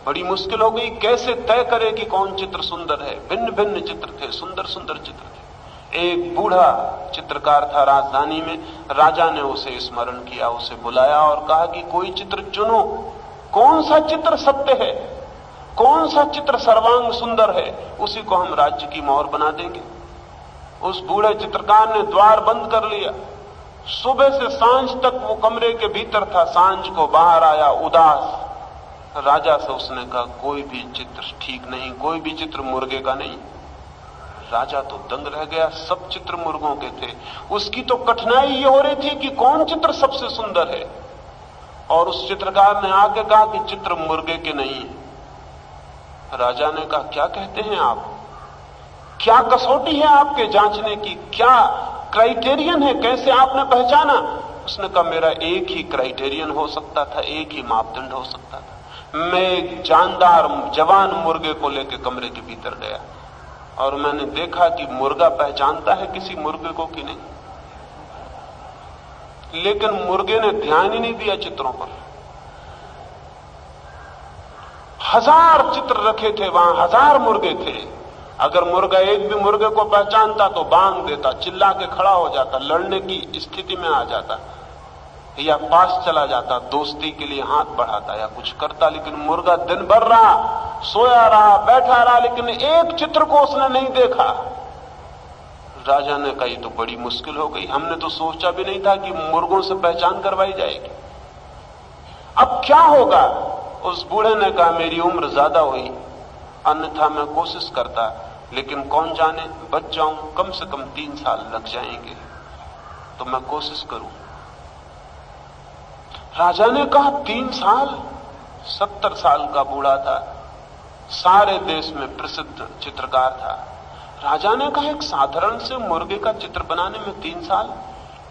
बड़ी मुश्किल हो गई, कैसे तय करे कि कौन चित्र सुंदर है। भिन्न भिन्न चित्र थे, सुंदर सुंदर चित्र थे। एक बूढ़ा चित्रकार था राजधानी में, राजा ने उसे स्मरण किया, उसे बुलाया और कहा कि कोई चित्र चुनो, कौन सा चित्र सत्य है, कौन सा चित्र सर्वांग सुंदर है, उसी को हम राज्य की मोहर बना देंगे। उस बूढ़े चित्रकार ने द्वार बंद कर लिया। सुबह से सांझ तक वो कमरे के भीतर था, सांझ को बाहर आया उदास। राजा से उसने कहा कोई भी चित्र ठीक नहीं, कोई भी चित्र मुर्गे का नहीं। राजा तो दंग रह गया, सब चित्र मुर्गों के थे। उसकी तो कठिनाई ये हो रही थी कि कौन चित्र सबसे सुंदर है। और उस चित्रकार ने आके कहा कि चित्र मुर्गे के नहीं है। राजा ने कहा क्या कहते हैं आप, क्या कसौटी है आपके जांचने की, क्या क्राइटेरियन है, कैसे आपने पहचाना? उसने कहा मेरा एक ही क्राइटेरियन हो सकता था, एक ही मापदंड हो सकता था। मैं एक जानदार जवान मुर्गे को लेकर कमरे के भीतर गया और मैंने देखा कि मुर्गा पहचानता है किसी मुर्गे को कि नहीं, लेकिन मुर्गे ने ध्यान ही नहीं दिया चित्रों पर। 1000 चित्र रखे थे वहां, 1000 मुर्गे थे। अगर मुर्गा एक भी मुर्गे को पहचानता तो बांग देता, चिल्ला के खड़ा हो जाता, लड़ने की स्थिति में आ जाता, या पास चला जाता, दोस्ती के लिए हाथ बढ़ाता या कुछ करता। लेकिन मुर्गा दिन भर रहा, सोया रहा, बैठा रहा, लेकिन एक चित्र को उसने नहीं देखा। राजा ने कहा ये तो बड़ी मुश्किल हो गई, हमने तो सोचा भी नहीं था कि मुर्गों से पहचान करवाई जाएगी। अब क्या होगा? उस बूढ़े ने कहा मेरी उम्र ज्यादा हुई, अन्यथा मैं कोशिश करता, लेकिन कौन जाने बच जाऊं, कम से कम 3 साल लग जाएंगे, तो मैं कोशिश करूं। राजा ने कहा 3 साल? 70 साल का बूढ़ा था, सारे देश में प्रसिद्ध चित्रकार था। राजा ने कहा, एक साधारण से मुर्गे का चित्र बनाने में 3 साल?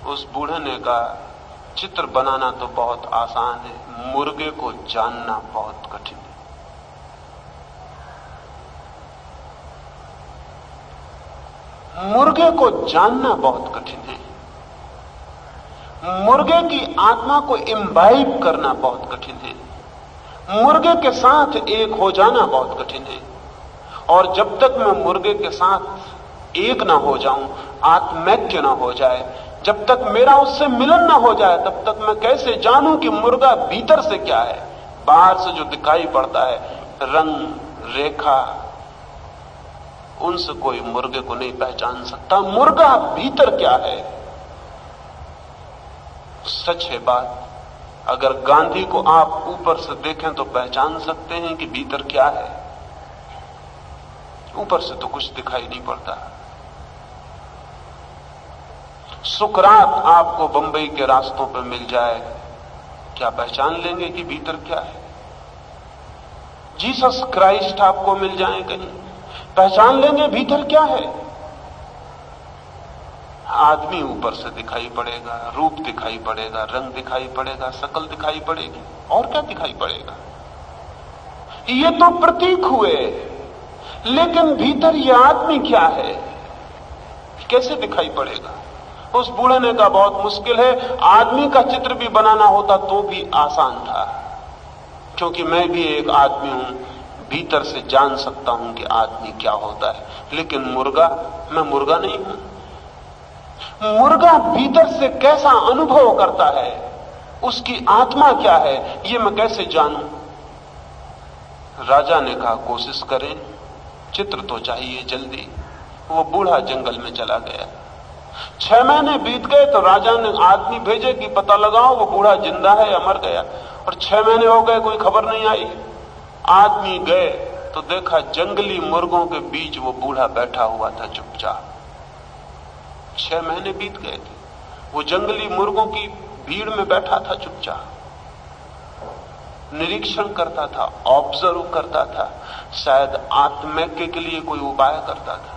उस बूढ़े ने कहा, चित्र बनाना तो बहुत आसान है, मुर्गे को जानना बहुत कठिन है। मुर्गे को जानना बहुत कठिन है। मुर्गे की आत्मा को इम्बाइब करना बहुत कठिन है। मुर्गे के साथ एक हो जाना बहुत कठिन है। और जब तक मैं मुर्गे के साथ एक ना हो जाऊं, आत्मैक्य ना हो जाए, जब तक मेरा उससे मिलन ना हो जाए, तब तक मैं कैसे जानूं कि मुर्गा भीतर से क्या है। बाहर से जो दिखाई पड़ता है, रंग, रेखा, उनसे कोई मुर्गे को नहीं पहचान सकता। मुर्गा भीतर क्या है? सच है बात, अगर गांधी को आप ऊपर से देखें तो पहचान सकते हैं कि भीतर क्या है। ऊपर से तो कुछ दिखाई नहीं पड़ता। सुकरात आपको बंबई के रास्तों पर मिल जाए, क्या पहचान लेंगे कि भीतर क्या है? जीसस क्राइस्ट आपको मिल जाए कहीं, पहचान लेंगे भीतर क्या है? आदमी ऊपर से दिखाई पड़ेगा, रूप दिखाई पड़ेगा, रंग दिखाई पड़ेगा, शकल दिखाई पड़ेगी, और क्या दिखाई पड़ेगा? ये तो प्रतीक हुए, लेकिन भीतर ये आदमी क्या है, कैसे दिखाई पड़ेगा? उस बूढ़े ने कहा, बहुत मुश्किल है। आदमी का चित्र भी बनाना होता तो भी आसान था, क्योंकि मैं भी एक आदमी हूं, भीतर से जान सकता हूं कि आदमी क्या होता है। लेकिन मुर्गा, मैं मुर्गा नहीं हूं। मुर्गा भीतर से कैसा अनुभव करता है, उसकी आत्मा क्या है, ये मैं कैसे जानूं? राजा ने कहा, कोशिश करें, चित्र तो चाहिए जल्दी। वो बूढ़ा जंगल में चला गया। 6 महीने बीत गए तो राजा ने आदमी भेजे कि पता लगाओ वो बूढ़ा जिंदा है या मर गया। और 6 महीने हो गए, कोई खबर नहीं आई। आदमी गए तो देखा जंगली मुर्गों के बीच वो बूढ़ा बैठा हुआ था चुपचाप। 6 महीने बीत गए थे, वो जंगली मुर्गों की भीड़ में बैठा था चुपचाप, निरीक्षण करता था, ऑब्जर्व करता था, शायद आत्मैक्य के लिए कोई उपाय करता था।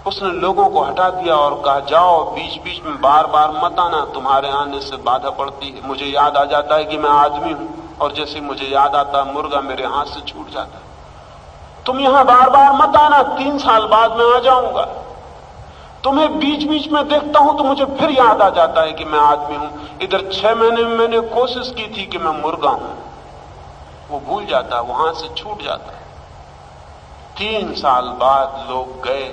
उसने लोगों को हटा दिया और कहा, जाओ, बीच बीच में बार बार मत आना, तुम्हारे आने से बाधा पड़ती है। मुझे याद आ जाता है कि मैं आदमी हूं, और जैसे मुझे याद आता मुर्गा मेरे हाथ से छूट जाता है। तुम यहां बार बार मत आना, 3 साल बाद मैं आ जाऊंगा। तुम्हें बीच बीच में देखता हूं तो मुझे फिर याद आ जाता है कि मैं आदमी हूं। इधर 6 महीने में मैंने कोशिश की थी कि मैं मुर्गा हूं, वो भूल जाता, वहां से छूट जाता। 3 साल बाद लोग गए,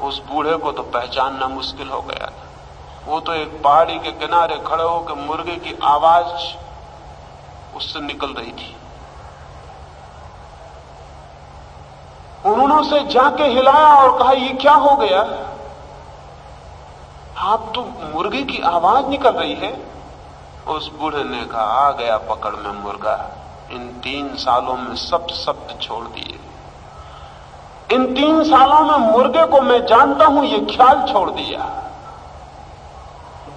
उस बूढ़े को तो पहचानना मुश्किल हो गया था। वो तो एक पहाड़ी के किनारे खड़े होकर मुर्गे की आवाज उससे निकल रही थी। उन्होंने उसे जाके हिलाया और कहा, ये क्या हो गया? आप तो मुर्गे की आवाज निकल रही है। उस बूढ़े ने कहा, आ गया पकड़ में मुर्गा। इन 3 सालों में सब शब्द छोड़ दिए। इन 3 सालों में मुर्गे को मैं जानता हूं, ये ख्याल छोड़ दिया,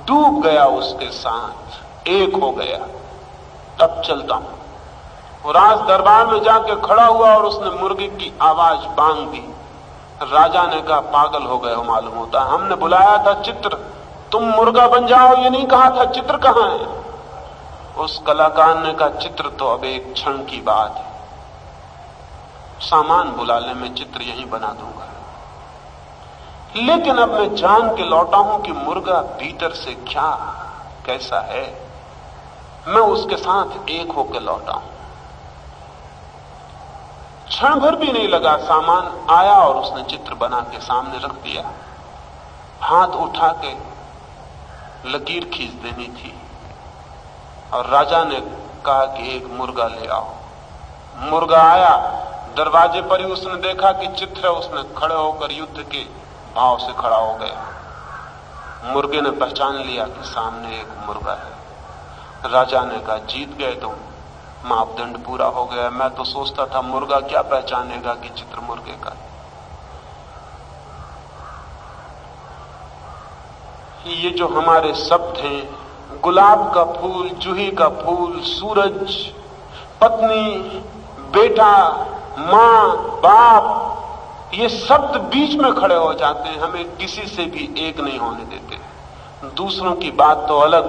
डूब गया उसके साथ, एक हो गया। तब चलता हूं। वो राज दरबार में जाके खड़ा हुआ और उसने मुर्गे की आवाज बांध दी। राजा ने कहा, पागल हो गए हो मालूम होता, हमने बुलाया था चित्र, तुम मुर्गा बन जाओ ये नहीं कहा था, चित्र कहां है? उस कलाकार ने कहा, चित्र तो अब एक क्षण की बात है, सामान बुला ले, मैं चित्र यहीं बना दूंगा। लेकिन अब मैं जान के लौटा हूं कि मुर्गा भीतर से क्या, कैसा है। मैं उसके साथ एक होकर लौटा हूं। क्षण भर भी नहीं लगा, सामान आया और उसने चित्र बना के सामने रख दिया। हाथ उठा के लकीर खींच देनी थी और राजा ने कहा कि एक मुर्गा ले आओ। मुर्गा आया, दरवाजे पर ही उसने देखा कि चित्र है, उसने खड़े होकर युद्ध के भाव से खड़ा हो गया। मुर्गे ने पहचान लिया कि सामने एक मुर्गा है। राजा ने कहा, जीत गए तुम, मापदंड पूरा हो गया। मैं तो सोचता था मुर्गा क्या पहचानेगा कि चित्र मुर्गे का। ये जो हमारे शब्द हैं, गुलाब का फूल, जूही का फूल, सूरज, पत्नी, बेटा, मां, बाप, ये शब्द बीच में खड़े हो जाते हैं, हमें किसी से भी एक नहीं होने देते। दूसरों की बात तो अलग,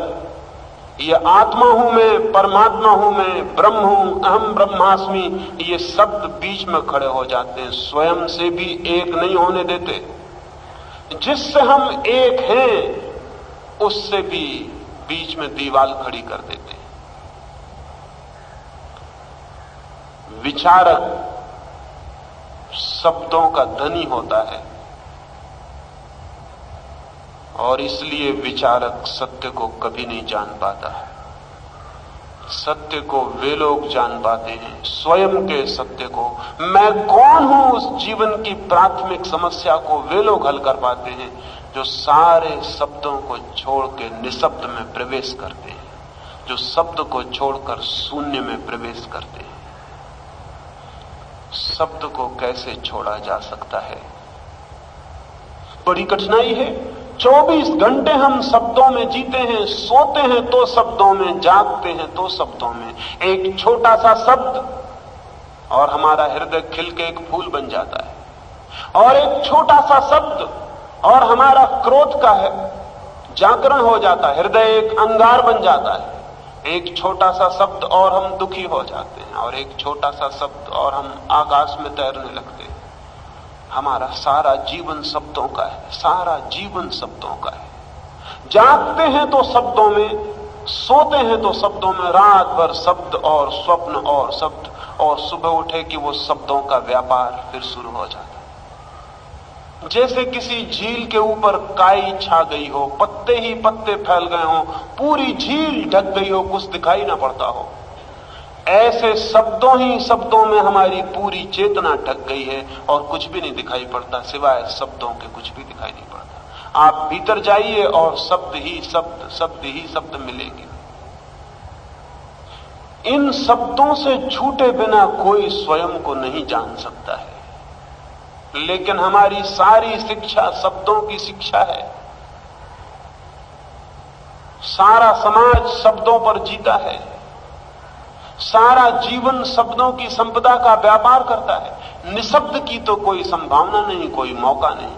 ये आत्मा हूं मैं, परमात्मा हूं मैं, ब्रह्म हूं, अहम ब्रह्मास्मि, ये शब्द बीच में खड़े हो जाते हैं, स्वयं से भी एक नहीं होने देते। जिससे हम एक हैं उससे भी बीच में दीवार खड़ी कर देते हैं। विचारक शब्दों का धनी होता है और इसलिए विचारक सत्य को कभी नहीं जान पाता है। सत्य को वे लोग जान पाते हैं, स्वयं के सत्य को, मैं कौन हूं, उस जीवन की प्राथमिक समस्या को वे लोग हल कर पाते हैं जो सारे शब्दों को छोड़ के निशब्द में प्रवेश करते हैं, जो शब्द को छोड़कर शून्य में प्रवेश करते हैं। शब्द को कैसे छोड़ा जा सकता है? बड़ी कठिनाई है। 24 घंटे हम शब्दों में जीते हैं, सोते हैं तो शब्दों में, जागते हैं तो शब्दों में। एक छोटा सा शब्द और हमारा हृदय खिल के एक फूल बन जाता है, और एक छोटा सा शब्द और हमारा क्रोध का है जागरण हो जाता है, हृदय एक अंगार बन जाता है। एक छोटा सा शब्द और हम दुखी हो जाते हैं, और एक छोटा सा शब्द और हम आकाश में तैरने लगते हैं। हमारा सारा जीवन शब्दों का है, सारा जीवन शब्दों का है। जागते हैं तो शब्दों में, सोते हैं तो शब्दों में, रात भर शब्द और स्वप्न और शब्द, और सुबह उठे कि वो शब्दों का व्यापार फिर शुरू हो जाता है। जैसे किसी झील के ऊपर काई छा गई हो, पत्ते ही पत्ते फैल गए हो, पूरी झील ढक गई हो, कुछ दिखाई ना पड़ता हो, ऐसे शब्दों ही शब्दों में हमारी पूरी चेतना ढक गई है और कुछ भी नहीं दिखाई पड़ता, सिवाय शब्दों के कुछ भी दिखाई नहीं पड़ता। आप भीतर जाइए और शब्द ही शब्द, शब्द ही शब्द मिलेंगे। इन शब्दों से छूटे बिना कोई स्वयं को नहीं जान सकता है, लेकिन हमारी सारी शिक्षा शब्दों की शिक्षा है। सारा समाज शब्दों पर जीता है, सारा जीवन शब्दों की संपदा का व्यापार करता है। निशब्द की तो कोई संभावना नहीं, कोई मौका नहीं।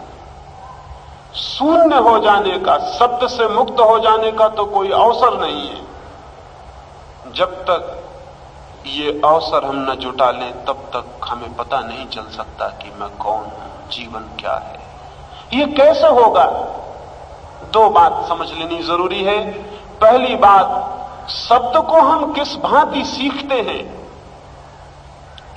शून्य हो जाने का, शब्द से मुक्त हो जाने का तो कोई अवसर नहीं है। जब तक ये अवसर हम न जुटा लें तब तक हमें पता नहीं चल सकता कि मैं कौन हूं, जीवन क्या है। ये कैसे होगा? दो बात समझ लेनी जरूरी है। पहली बात, शब्द को हम किस भांति सीखते हैं,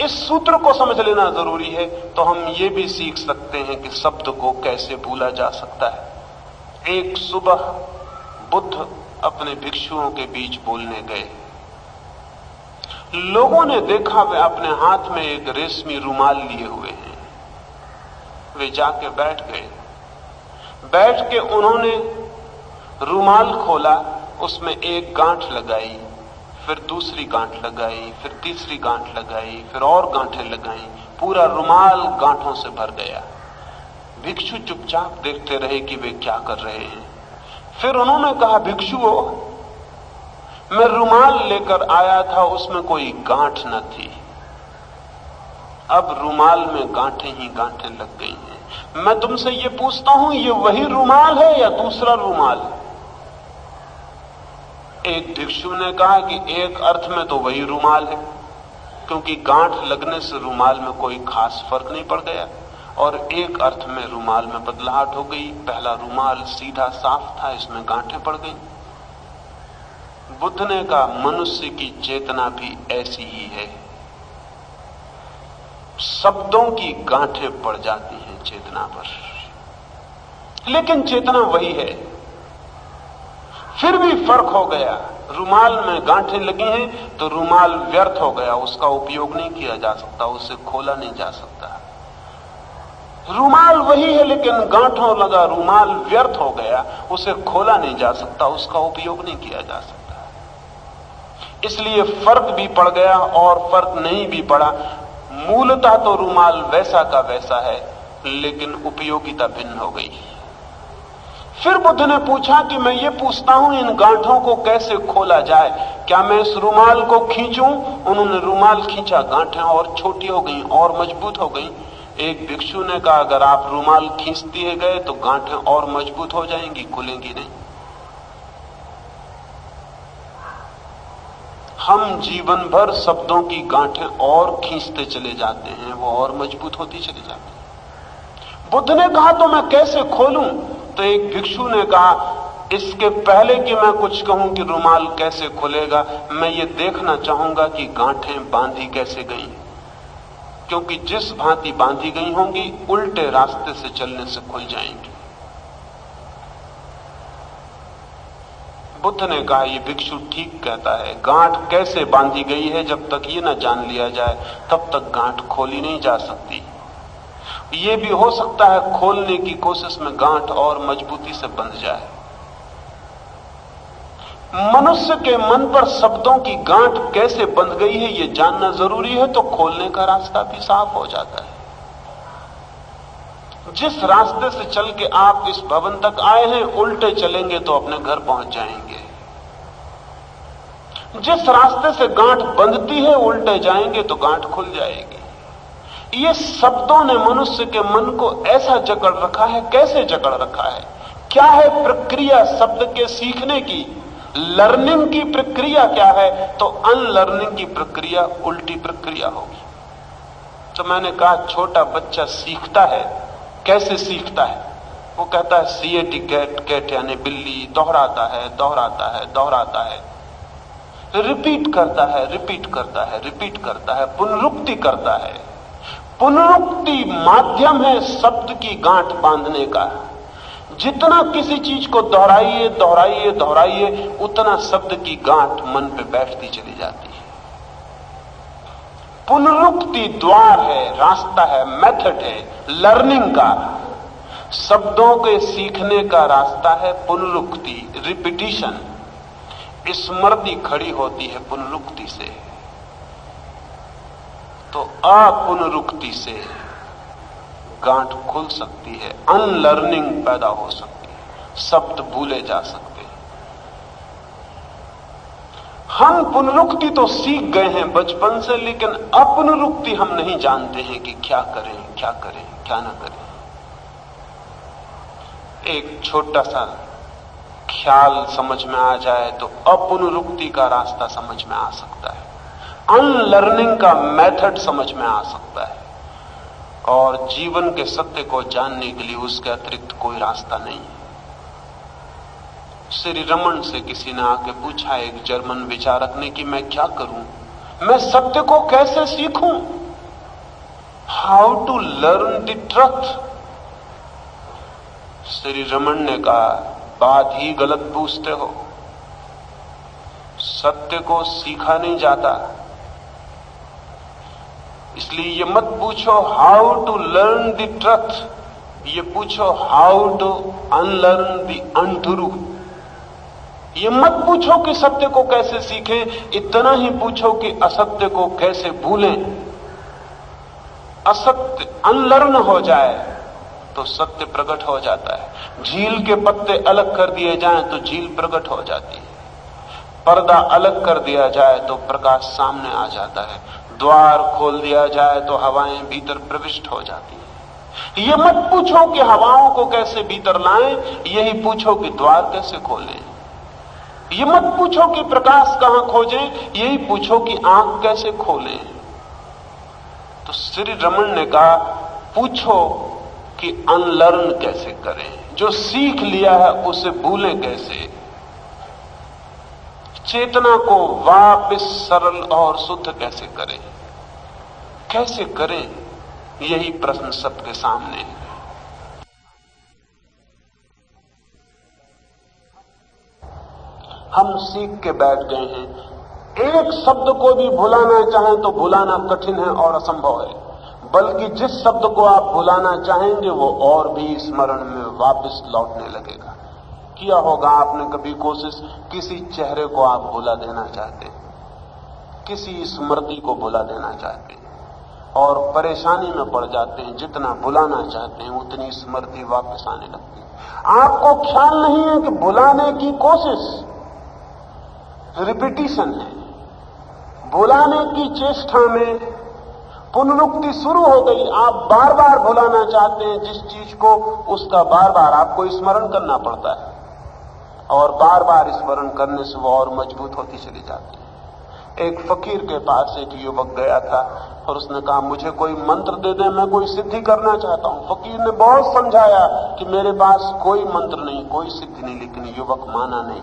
इस सूत्र को समझ लेना जरूरी है। तो हम ये भी सीख सकते हैं कि शब्द को कैसे भूला जा सकता है। एक सुबह बुद्ध अपने भिक्षुओं के बीच बोलने गए। लोगों ने देखा वे अपने हाथ में एक रेशमी रुमाल लिए हुए हैं। वे जाके बैठ गए। बैठ के उन्होंने रुमाल खोला, उसमें एक गांठ लगाई, फिर दूसरी गांठ लगाई, फिर तीसरी गांठ लगाई, फिर और गांठें लगाई। पूरा रुमाल गांठों से भर गया। भिक्षु चुपचाप देखते रहे कि वे क्या कर रहे हैं। फिर उन्होंने कहा, भिक्षुओं, मैं रुमाल लेकर आया था, उसमें कोई गांठ न थी। अब रुमाल में गांठें ही गांठें लग गई हैं। मैं तुमसे ये पूछता हूं, ये वही रुमाल है या दूसरा रुमाल है? एक भिक्षु ने कहा कि एक अर्थ में तो वही रुमाल है, क्योंकि गांठ लगने से रुमाल में कोई खास फर्क नहीं पड़ गया, और एक अर्थ में रुमाल में बदलाहट हो गई। पहला रुमाल सीधा साफ था, इसमें गांठें पड़ गई। बुद्ध ने कहा, मनुष्य की चेतना भी ऐसी ही है। शब्दों की गांठें पड़ जाती हैं चेतना पर, लेकिन चेतना वही है। फिर भी फर्क हो गया। रुमाल में गांठें लगी हैं तो रुमाल व्यर्थ हो गया, उसका उपयोग नहीं किया जा सकता, उसे खोला नहीं जा सकता। रुमाल वही है, लेकिन गांठों लगा रुमाल व्यर्थ हो गया, उसे खोला नहीं जा सकता, उसका उपयोग नहीं किया जा सकता। इसलिए फर्क भी पड़ गया और फर्क नहीं भी पड़ा। मूलतः तो रुमाल वैसा का वैसा है, लेकिन उपयोगिता भिन्न हो गई। फिर बुद्ध ने पूछा कि मैं ये पूछता हूं, इन गांठों को कैसे खोला जाए? क्या मैं इस रुमाल को खींचूं? उन्होंने रुमाल खींचा, गांठें और छोटी हो गई और मजबूत हो गई। एक भिक्षु ने कहा, अगर आप रुमाल खींच दिए गए तो गांठें और मजबूत हो जाएंगी, खुलेंगी नहीं। हम जीवन भर शब्दों की गांठें और खींचते चले जाते हैं, वो और मजबूत होती चली जाती है। बुद्ध ने कहा, तो मैं कैसे खोलूं? तो एक भिक्षु ने कहा, इसके पहले कि मैं कुछ कहूं कि रुमाल कैसे खुलेगा, मैं ये देखना चाहूंगा कि गांठें बांधी कैसे गई, क्योंकि जिस भांति बांधी गई होंगी उल्टे रास्ते से चलने से खुल जाएंगी। बुद्ध ने कहा, ये भिक्षु ठीक कहता है, गांठ कैसे बांधी गई है जब तक ये न जान लिया जाए तब तक गांठ खोली नहीं जा सकती। ये भी हो सकता है खोलने की कोशिश में गांठ और मजबूती से बंध जाए। मनुष्य के मन पर शब्दों की गांठ कैसे बंध गई है ये जानना जरूरी है, तो खोलने का रास्ता भी साफ हो जाता है। जिस रास्ते से चल के आप इस भवन तक आए हैं, उल्टे चलेंगे तो अपने घर पहुंच जाएंगे। जिस रास्ते से गांठ बंधती है, उल्टे जाएंगे तो गांठ खुल जाएगी। ये शब्दों ने मनुष्य के मन को ऐसा जकड़ रखा है। कैसे जकड़ रखा है? क्या है प्रक्रिया शब्द के सीखने की? लर्निंग की प्रक्रिया क्या है? तो अनलर्निंग की प्रक्रिया उल्टी प्रक्रिया होगी। तो मैंने कहा, छोटा बच्चा सीखता है। कैसे सीखता है? वो कहता है सीएटी कैट, कैट यानी बिल्ली, दोहराता है दोहराता है दोहराता है, रिपीट करता है रिपीट करता है रिपीट करता है, पुनरुक्ति करता है। पुनरुक्ति माध्यम है शब्द की गांठ बांधने का। जितना किसी चीज को दोहराइए दोहराइए दोहराइए, उतना शब्द की गांठ मन पे बैठती चली जाती है। पुनरुक्ति द्वार है, रास्ता है, मेथड है लर्निंग का। शब्दों के सीखने का रास्ता है पुनरुक्ति, रिपीटिशन। स्मृति खड़ी होती है पुनरुक्ति से, तो अपुनरुक्ति से गांठ खुल सकती है, अनलर्निंग पैदा हो सकती है, शब्द भूले जा सकते हैं। हम पुनरुक्ति तो सीख गए हैं बचपन से, लेकिन अपुनरुक्ति हम नहीं जानते हैं कि क्या करें क्या करें क्या ना करें। एक छोटा सा ख्याल समझ में आ जाए तो अपुनरुक्ति का रास्ता समझ में आ सकता है, अनलर्निंग का मेथड समझ में आ सकता है, और जीवन के सत्य को जानने के लिए उसके अतिरिक्त कोई रास्ता नहीं है। श्री रमन से किसी ने आके पूछा, एक जर्मन विचारक ने, कि मैं क्या करूं, मैं सत्य को कैसे सीखूं? How to learn the truth? Shri Raman ने कहा, बात ही गलत पूछते हो। सत्य को सीखा नहीं जाता, इसलिए ये मत पूछो how to learn the truth, ये पूछो how to unlearn the untrue. ये मत पूछो कि सत्य को कैसे सीखें, इतना ही पूछो कि असत्य को कैसे भूलें। असत्य अनलर्न हो जाए तो सत्य प्रकट हो जाता है। झील के पत्ते अलग कर दिए जाएं तो झील प्रकट हो जाती है। पर्दा अलग कर दिया जाए तो प्रकाश सामने आ जाता है। द्वार खोल दिया जाए तो हवाएं भीतर प्रविष्ट हो जाती है। ये मत पूछो कि हवाओं को कैसे भीतर लाएं, यही पूछो कि द्वार कैसे खोलें। ये मत पूछो कि प्रकाश कहां खोजें, यही पूछो कि आंख कैसे खोलें। तो श्री रमन ने कहा, पूछो कि अनलर्न कैसे करें, जो सीख लिया है उसे भूलें कैसे, चेतना को वापस सरल और शुद्ध कैसे करें, कैसे करें, यही प्रश्न सबके सामने है। हम सीख के बैठ गए हैं, एक शब्द को भी भुलाना चाहें तो भुलाना कठिन है और असंभव है, बल्कि जिस शब्द को आप भुलाना चाहेंगे वो और भी स्मरण में वापस लौटने लगेगा। किया होगा आपने कभी कोशिश, किसी चेहरे को आप भुला देना चाहते, किसी स्मृति को भुला देना चाहते और परेशानी में पड़ जाते हैं। जितना भुलाना चाहते हैं उतनी स्मृति वापस आने लगती है। आपको ख्याल नहीं है कि भुलाने की कोशिश रिपीटिशन है। भुलाने की चेष्टा में पुनरुक्ति शुरू हो गई। आप बार बार भुलाना चाहते हैं जिस चीज को, उसका बार बार आपको स्मरण करना पड़ता है, और बार बार स्मरण करने से वो और मजबूत होती चली जाती है। एक फकीर के पास एक युवक गया था और उसने कहा, मुझे कोई मंत्र दे दे, मैं कोई सिद्धि करना चाहता हूं। फकीर ने बहुत समझाया कि मेरे पास कोई मंत्र नहीं, कोई सिद्धि नहीं, लेकिन युवक माना नहीं,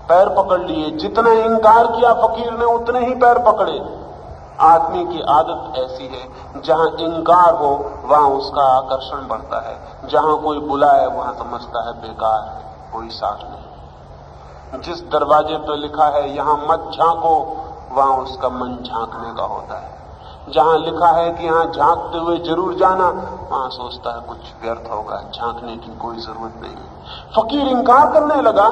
पैर पकड़ लिए। जितना इंकार किया फकीर ने उतने ही पैर पकड़े। आदमी की आदत ऐसी है, जहां इंकार हो वहां उसका आकर्षण बढ़ता है, जहां कोई बुलाए वहां समझता है बेकार है, कोई सार नहीं। जिस दरवाजे पर लिखा है यहां मत झांको, वहां उसका मन झांकने का होता है। जहां लिखा है कि यहां झांकते हुए जरूर जाना, वहां सोचता है कुछ व्यर्थ होगा, झांकने की कोई जरूरत नहीं। फकीर इंकार करने लगा।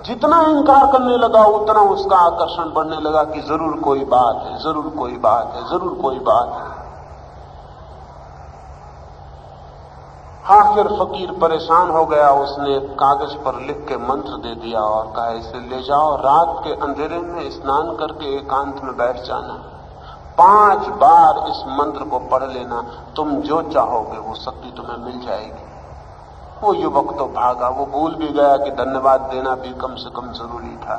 जितना इंकार करने लगा उतना उसका आकर्षण बढ़ने लगा कि जरूर कोई बात है, जरूर कोई बात है, जरूर कोई बात है। आखिर फकीर परेशान हो गया। उसने कागज पर लिख के मंत्र दे दिया और कहा, इसे ले जाओ, रात के अंधेरे में स्नान करके एकांत में बैठ जाना, 5 बार इस मंत्र को पढ़ लेना, तुम जो चाहोगे वो शक्ति तुम्हें मिल जाएगी। वो युवक तो भागा, वो भूल भी गया कि धन्यवाद देना भी कम से कम जरूरी था।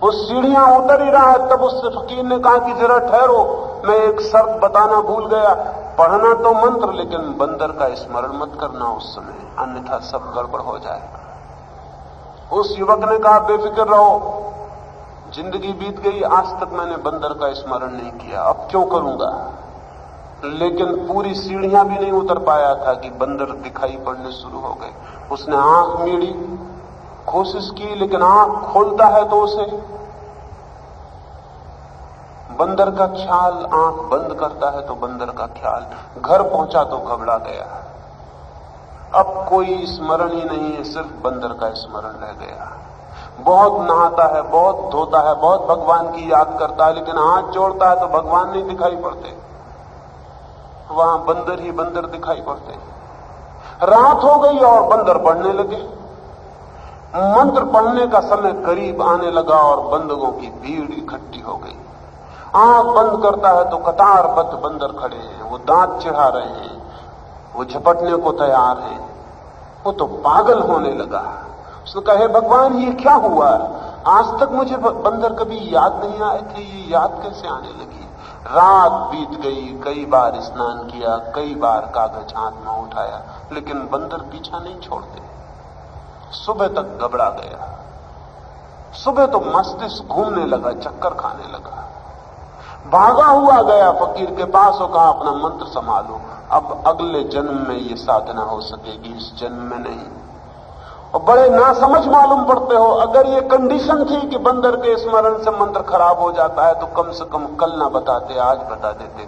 वो सीढ़ियां उतर ही रहा है, तब उससे फकीर ने कहा कि जरा ठहरो, मैं एक शर्त बताना भूल गया। पढ़ना तो मंत्र, लेकिन बंदर का स्मरण मत करना उस समय, अन्यथा सब गड़बड़ हो जाएगा। उस युवक ने कहा, बेफिक्र रहो, जिंदगी बीत गई, आज तक मैंने बंदर का स्मरण नहीं किया, अब क्यों करूंगा। लेकिन पूरी सीढ़ियां भी नहीं उतर पाया था कि बंदर दिखाई पड़ने शुरू हो गए। उसने आंख मीड़ी, कोशिश की, लेकिन आंख खोलता है तो उसे बंदर का ख्याल, आंख बंद करता है तो बंदर का ख्याल। घर पहुंचा तो घबरा गया। अब कोई स्मरण ही नहीं है, सिर्फ बंदर का स्मरण रह गया। बहुत नहाता है, बहुत धोता है, बहुत भगवान की याद करता है, लेकिन हाथ जोड़ता है तो भगवान नहीं दिखाई पड़ते, वहां बंदर ही बंदर दिखाई पड़ते। रात हो गई और बंदर बढ़ने लगे। मंत्र पढ़ने का समय करीब आने लगा और बंदरों की भीड़ इकट्ठी हो गई। आंख बंद करता है तो कतारबद्ध बंदर खड़े हैं, वो दांत चिढ़ा रहे हैं, वो झपटने को तैयार हैं। वो तो पागल होने लगा। उसने कहा, भगवान ये क्या हुआ, आज तक मुझे बंदर कभी याद नहीं आए थे, ये याद कैसे आने लगी। रात बीत गई, कई बार स्नान किया, कई बार कागज हाथ में उठाया, लेकिन बंदर पीछा नहीं छोड़ते। सुबह तक घबरा गया। सुबह तो मस्तिष्क घूमने लगा, चक्कर खाने लगा। भागा हुआ गया फकीर के पास और कहा, अपना मंत्र संभालो, अब अगले जन्म में ये साधना हो सकेगी, इस जन्म में नहीं। और बड़े नासमझ मालूम पड़ते हो। अगर ये कंडीशन थी कि बंदर के स्मरण से मंत्र खराब हो जाता है तो कम से कम कल ना बताते, आज बता देते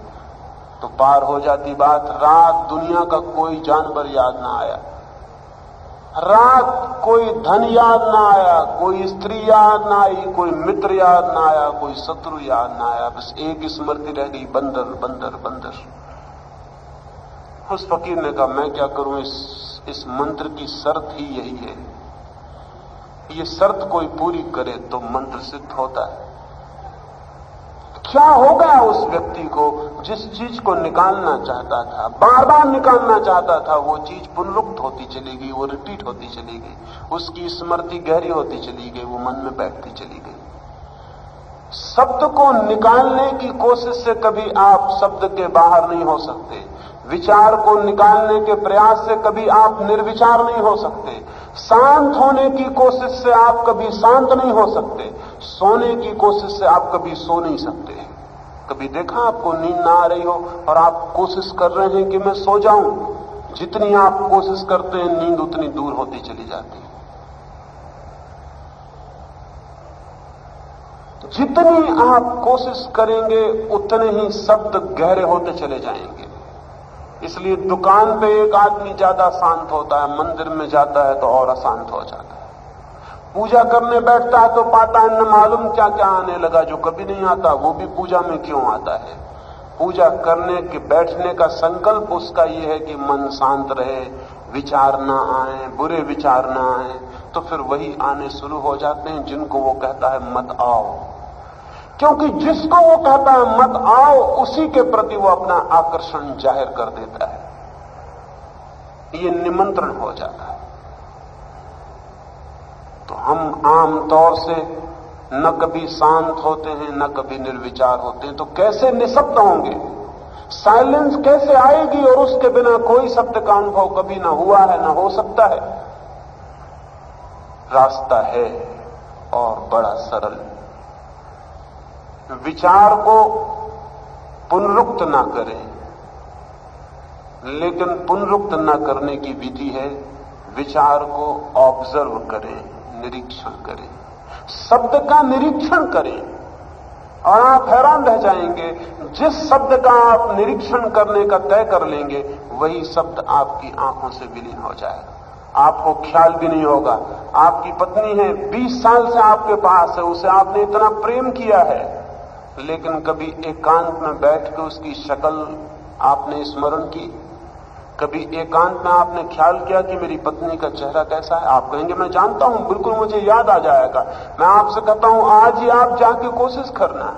तो पार हो जाती बात। रात दुनिया का कोई जानवर याद ना आया, रात कोई धन याद ना आया, कोई स्त्री याद ना आई, कोई मित्र याद ना आया, कोई शत्रु याद ना आया, बस एक स्मृति रह गई, बंदर बंदर बंदर। उस फकीर ने कहा, मैं क्या करूं, इस मंत्र की शर्त ही यही है, ये शर्त कोई पूरी करे तो मंत्र सिद्ध होता है। क्या हो गया उस व्यक्ति को, जिस चीज को निकालना चाहता था, बार बार निकालना चाहता था, वो चीज पुनरुक्त होती चली गई, वो रिपीट होती चली गई, उसकी स्मृति गहरी होती चली गई, वो मन में बैठती चली गई। शब्द को निकालने की कोशिश से कभी आप शब्द के बाहर नहीं हो सकते। विचार को निकालने के प्रयास से कभी आप निर्विचार नहीं हो सकते। शांत होने की कोशिश से आप कभी शांत नहीं हो सकते। सोने की कोशिश से आप कभी सो नहीं सकते। कभी देखा आपको नींद ना आ रही हो और आप कोशिश कर रहे हैं कि मैं सो जाऊं, जितनी आप कोशिश करते हैं नींद उतनी दूर होती चली जाती है। जितनी आप कोशिश करेंगे उतने ही शब्द गहरे होते चले जाएंगे। इसलिए दुकान पे एक आदमी ज्यादा शांत होता है, मंदिर में जाता है तो और अशांत हो जाता है। पूजा करने बैठता है तो पाता है न मालूम क्या क्या आने लगा जो कभी नहीं आता, वो भी पूजा में क्यों आता है। पूजा करने के बैठने का संकल्प उसका ये है कि मन शांत रहे, विचार ना आए, बुरे विचार ना आए, तो फिर वही आने शुरू हो जाते हैं जिनको वो कहता है मत आओ। क्योंकि जिसको वो कहता है मत आओ, उसी के प्रति वो अपना आकर्षण जाहिर कर देता है। ये निमंत्रण हो जाता है। तो हम आम तौर से न कभी शांत होते हैं, न कभी निर्विचार होते हैं। तो कैसे निशब्द होंगे? साइलेंस कैसे आएगी? और उसके बिना कोई शब्द का अनुभव कभी ना हुआ है, ना हो सकता है। रास्ता है और बड़ा सरल। विचार को पुनरुक्त ना करें, लेकिन पुनरुक्त ना करने की विधि है विचार को ऑब्जर्व करें, निरीक्षण करें, शब्द का निरीक्षण करें। और आप हैरान रह जाएंगे, जिस शब्द का आप निरीक्षण करने का तय कर लेंगे, वही शब्द आपकी आंखों से विलीन हो जाएगा। आपको ख्याल भी नहीं होगा। आपकी पत्नी है, 20 साल से आपके पास है, उसे आपने इतना प्रेम किया है, लेकिन कभी एकांत में बैठ के उसकी शक्ल आपने स्मरण की? कभी एकांत में आपने ख्याल किया कि मेरी पत्नी का चेहरा कैसा है? आप कहेंगे मैं जानता हूं, बिल्कुल मुझे याद आ जाएगा। मैं आपसे कहता हूं आज ही आप जाके कोशिश करना।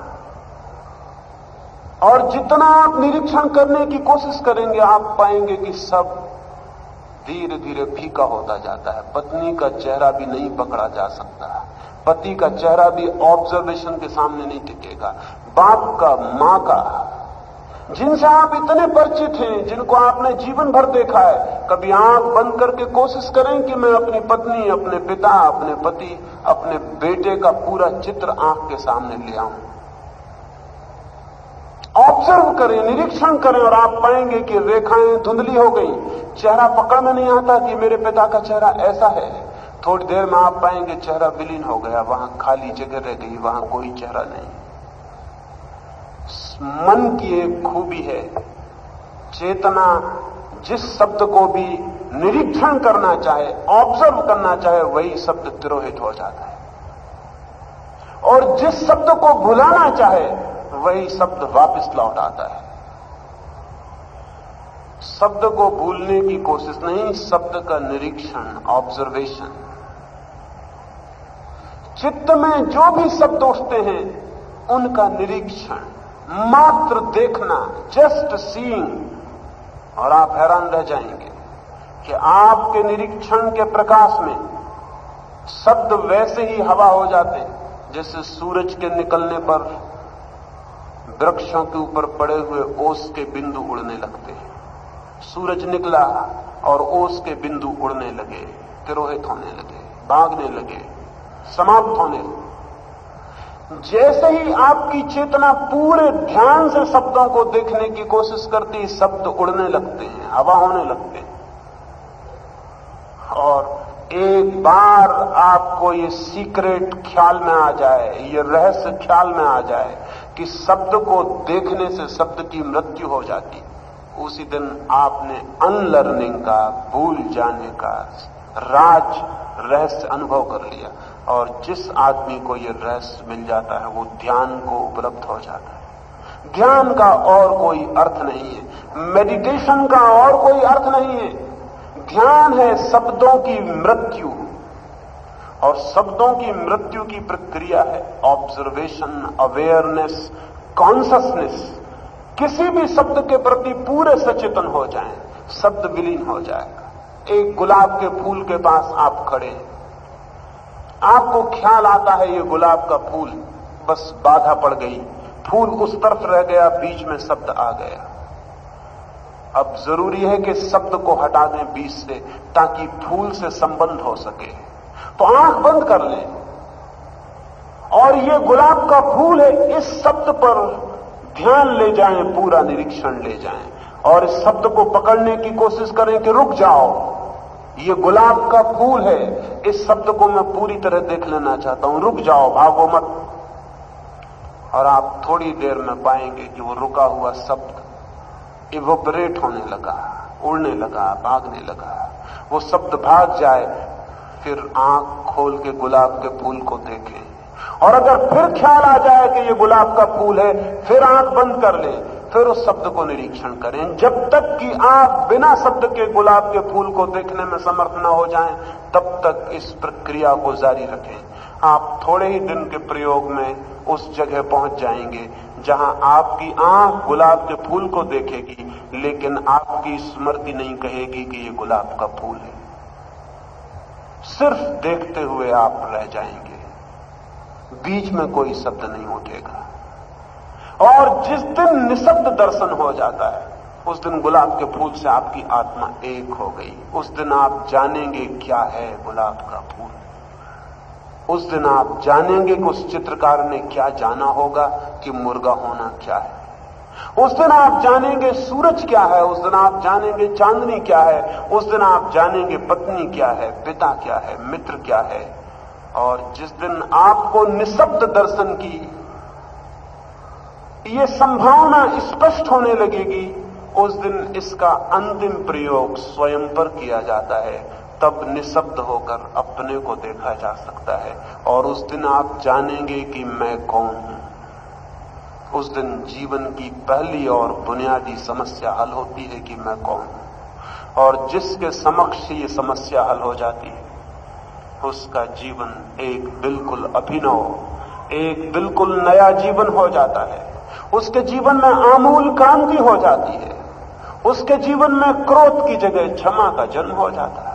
और जितना आप निरीक्षण करने की कोशिश करेंगे, आप पाएंगे कि सब धीरे धीरे फीका होता जाता है। पत्नी का चेहरा भी नहीं पकड़ा जा सकता, पति का चेहरा भी ऑब्जर्वेशन के सामने नहीं टिकेगा। बाप का, मां का, जिनसे आप इतने परिचित हैं, जिनको आपने जीवन भर देखा है, कभी आंख बंद करके कोशिश करें कि मैं अपनी पत्नी, अपने पिता, अपने पति, अपने बेटे का पूरा चित्र आंख के सामने ले आऊं। ऑब्जर्व करें, निरीक्षण करें, और आप पाएंगे कि रेखाएं धुंधली हो गई, चेहरा पकड़ में नहीं आता कि मेरे पिता का चेहरा ऐसा है। थोड़ी देर में आप पाएंगे चेहरा विलीन हो गया, वहां खाली जगह रह गई, वहां कोई चेहरा नहीं। मन की एक खूबी है, चेतना जिस शब्द को भी निरीक्षण करना चाहे, ऑब्जर्व करना चाहे, वही शब्द तिरोहित हो जाता है। और जिस शब्द को भुलाना चाहे, वही शब्द वापस लौट आता है। शब्द को भूलने की कोशिश नहीं, शब्द का निरीक्षण, ऑब्जर्वेशन। चित्त में जो भी शब्द उठते हैं, उनका निरीक्षण, मात्र देखना, जस्ट सीइंग। और आप हैरान रह जाएंगे कि आपके निरीक्षण के प्रकाश में शब्द वैसे ही हवा हो जाते हैं जैसे सूरज के निकलने पर वृक्षों के ऊपर पड़े हुए ओस के बिंदु उड़ने लगते हैं। सूरज निकला और ओस के बिंदु उड़ने लगे, तिरोहित होने लगे, भागने लगे, समाप्त होने लगे। जैसे ही आपकी चेतना पूरे ध्यान से शब्दों को देखने की कोशिश करती है, शब्द उड़ने लगते हैं, हवा होने लगते हैं। और एक बार आपको ये सीक्रेट ख्याल में आ जाए, ये रहस्य ख्याल में आ जाए कि शब्द को देखने से शब्द की मृत्यु हो जाती, उसी दिन आपने अनलर्निंग का, भूल जाने का राज रहस्य अनुभव कर लिया। और जिस आदमी को यह रहस्य मिल जाता है, वो ध्यान को उपलब्ध हो जाता है। ध्यान का और कोई अर्थ नहीं है, मेडिटेशन का और कोई अर्थ नहीं है। ध्यान है शब्दों की मृत्यु, और शब्दों की मृत्यु की प्रक्रिया है ऑब्जर्वेशन, अवेयरनेस, कॉन्शसनेस। किसी भी शब्द के प्रति पूरे सचेतन हो जाएं, शब्द विलीन हो जाएगा। एक गुलाब के फूल के पास आप खड़े हैं, आपको ख्याल आता है ये गुलाब का फूल, बस बाधा पड़ गई, फूल उस तरफ रह गया, बीच में शब्द आ गया। अब जरूरी है कि शब्द को हटा दें बीच से, ताकि फूल से संबंध हो सके। तो आंख बंद कर लें और ये गुलाब का फूल है, इस शब्द पर ध्यान ले जाएं, पूरा निरीक्षण ले जाएं, और इस शब्द को पकड़ने की कोशिश करें कि रुक जाओ, ये गुलाब का फूल है, इस शब्द को मैं पूरी तरह देख लेना चाहता हूं, रुक जाओ, भागो मत। और आप थोड़ी देर में पाएंगे कि वो रुका हुआ शब्द इवोपरेट होने लगा, उड़ने लगा, भागने लगा। वो शब्द भाग जाए, फिर आंख खोल के गुलाब के फूल को देखें। और अगर फिर ख्याल आ जाए कि ये गुलाब का फूल है, फिर आंख बंद कर लें, फिर उस शब्द को निरीक्षण करें। जब तक कि आप बिना शब्द के गुलाब के फूल को देखने में समर्थ न हो जाएं, तब तक इस प्रक्रिया को जारी रखें। आप थोड़े ही दिन के प्रयोग में उस जगह पहुंच जाएंगे जहां आपकी आंख गुलाब के फूल को देखेगी, लेकिन आपकी स्मृति नहीं कहेगी कि ये गुलाब का फूल है। सिर्फ देखते हुए आप रह जाएंगे, बीच में कोई शब्द नहीं उठेगा। और जिस दिन निशब्द दर्शन हो जाता है, उस दिन गुलाब के फूल से आपकी आत्मा एक हो गई। उस दिन आप जानेंगे क्या है गुलाब का फूल। उस दिन आप जानेंगे कि उस चित्रकार ने क्या जाना होगा कि मुर्गा होना क्या है। उस दिन आप जानेंगे सूरज क्या है, उस दिन आप जानेंगे चांदनी क्या है, उस दिन आप जानेंगे पत्नी क्या है, पिता क्या है, मित्र क्या है। और जिस दिन आपको निशब्द दर्शन की ये संभावना स्पष्ट होने लगेगी, उस दिन इसका अंतिम प्रयोग स्वयं पर किया जाता है। तब निशब्द होकर अपने को देखा जा सकता है और उस दिन आप जानेंगे कि मैं कौन हूं। उस दिन जीवन की पहली और बुनियादी समस्या हल होती है कि मैं कौन हूं। और जिसके समक्ष ये समस्या हल हो जाती है, उसका जीवन एक बिल्कुल अभिनव, एक बिल्कुल नया जीवन हो जाता है। उसके जीवन में आमूल क्रांति हो जाती है। उसके जीवन में क्रोध की जगह क्षमा का जन्म हो जाता है।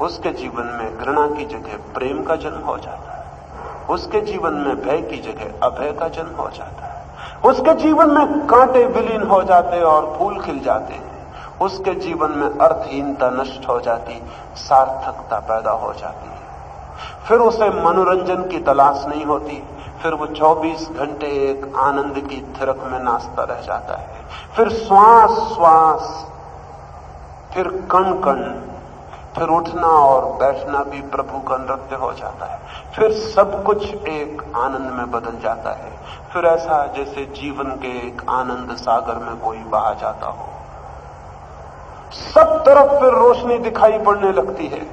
उसके जीवन में घृणा की जगह प्रेम का जन्म हो जाता है। उसके जीवन में भय की जगह अभय का जन्म हो जाता है। उसके जीवन में कांटे विलीन हो जाते और फूल खिल जाते हैं। उसके जीवन में अर्थहीनता नष्ट हो जाती, सार्थकता पैदा हो जाती है। फिर उसे मनोरंजन की तलाश नहीं होती, फिर वो 24 घंटे एक आनंद की थिरक में नाचता रह जाता है। फिर श्वास श्वास, फिर कण कण, फिर उठना और बैठना भी प्रभु का नृत्य हो जाता है। फिर सब कुछ एक आनंद में बदल जाता है। फिर ऐसा जैसे जीवन के एक आनंद सागर में कोई बहा जाता हो। सब तरफ फिर रोशनी दिखाई पड़ने लगती है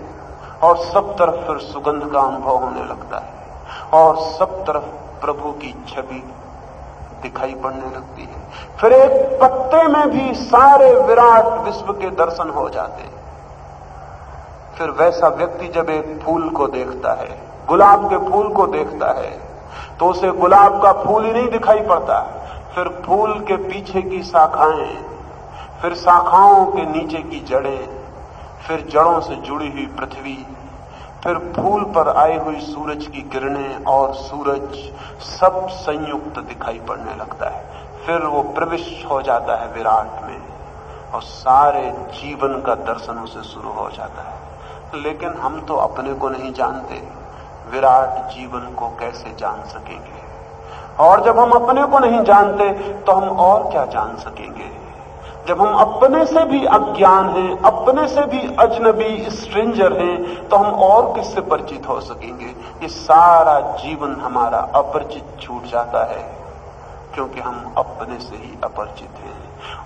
और सब तरफ फिर सुगंध का अनुभव होने लगता है और सब तरफ प्रभु की छवि दिखाई पड़ने लगती है। फिर एक पत्ते में भी सारे विराट विश्व के दर्शन हो जाते हैं। फिर वैसा व्यक्ति जब एक फूल को देखता है, गुलाब के फूल को देखता है, तो उसे गुलाब का फूल ही नहीं दिखाई पड़ता। फिर फूल के पीछे की शाखाएं, फिर शाखाओं के नीचे की जड़ें, फिर जड़ों से जुड़ी हुई पृथ्वी, फिर फूल पर आई हुई सूरज की किरणें और सूरज, सब संयुक्त दिखाई पड़ने लगता है। फिर वो प्रविष्ट हो जाता है विराट में और सारे जीवन का दर्शन उसे शुरू हो जाता है। लेकिन हम तो अपने को नहीं जानते, विराट जीवन को कैसे जान सकेंगे? और जब हम अपने को नहीं जानते तो हम और क्या जान सकेंगे? जब हम अपने से भी अज्ञान हैं, अपने से भी अजनबी स्ट्रेंजर हैं, तो हम और किससे परिचित हो सकेंगे? ये सारा जीवन हमारा अपरिचित छूट जाता है क्योंकि हम अपने से ही अपरिचित हैं।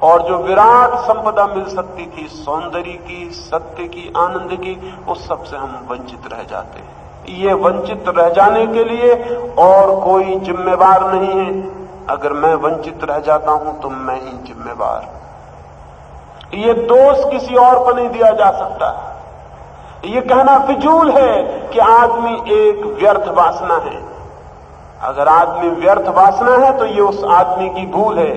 और जो विराट संपदा मिल सकती थी, सौंदर्य की, सत्य की, आनंद की, उस सब से हम वंचित रह जाते हैं। ये वंचित रह जाने के लिए और कोई जिम्मेवार नहीं है। अगर मैं वंचित रह जाता हूं तो मैं ही जिम्मेवार। ये दोष किसी और को नहीं दिया जा सकता। ये कहना फिजूल है कि आदमी एक व्यर्थ वासना है। अगर आदमी व्यर्थ वासना है तो ये उस आदमी की भूल है।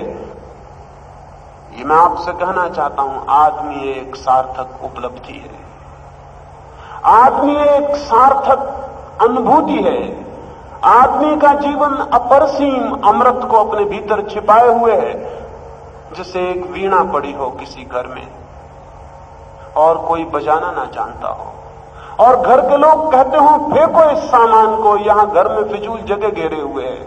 ये मैं आपसे कहना चाहता हूं, आदमी एक सार्थक उपलब्धि है, आदमी एक सार्थक अनुभूति है। आदमी का जीवन अपरसीम अमृत को अपने भीतर छिपाए हुए है, जैसे एक वीणा पड़ी हो किसी घर में और कोई बजाना ना जानता हो, और घर के लोग कहते हो फेंको इस सामान को, यहां घर में फिजूल जगह घेरे हुए हैं।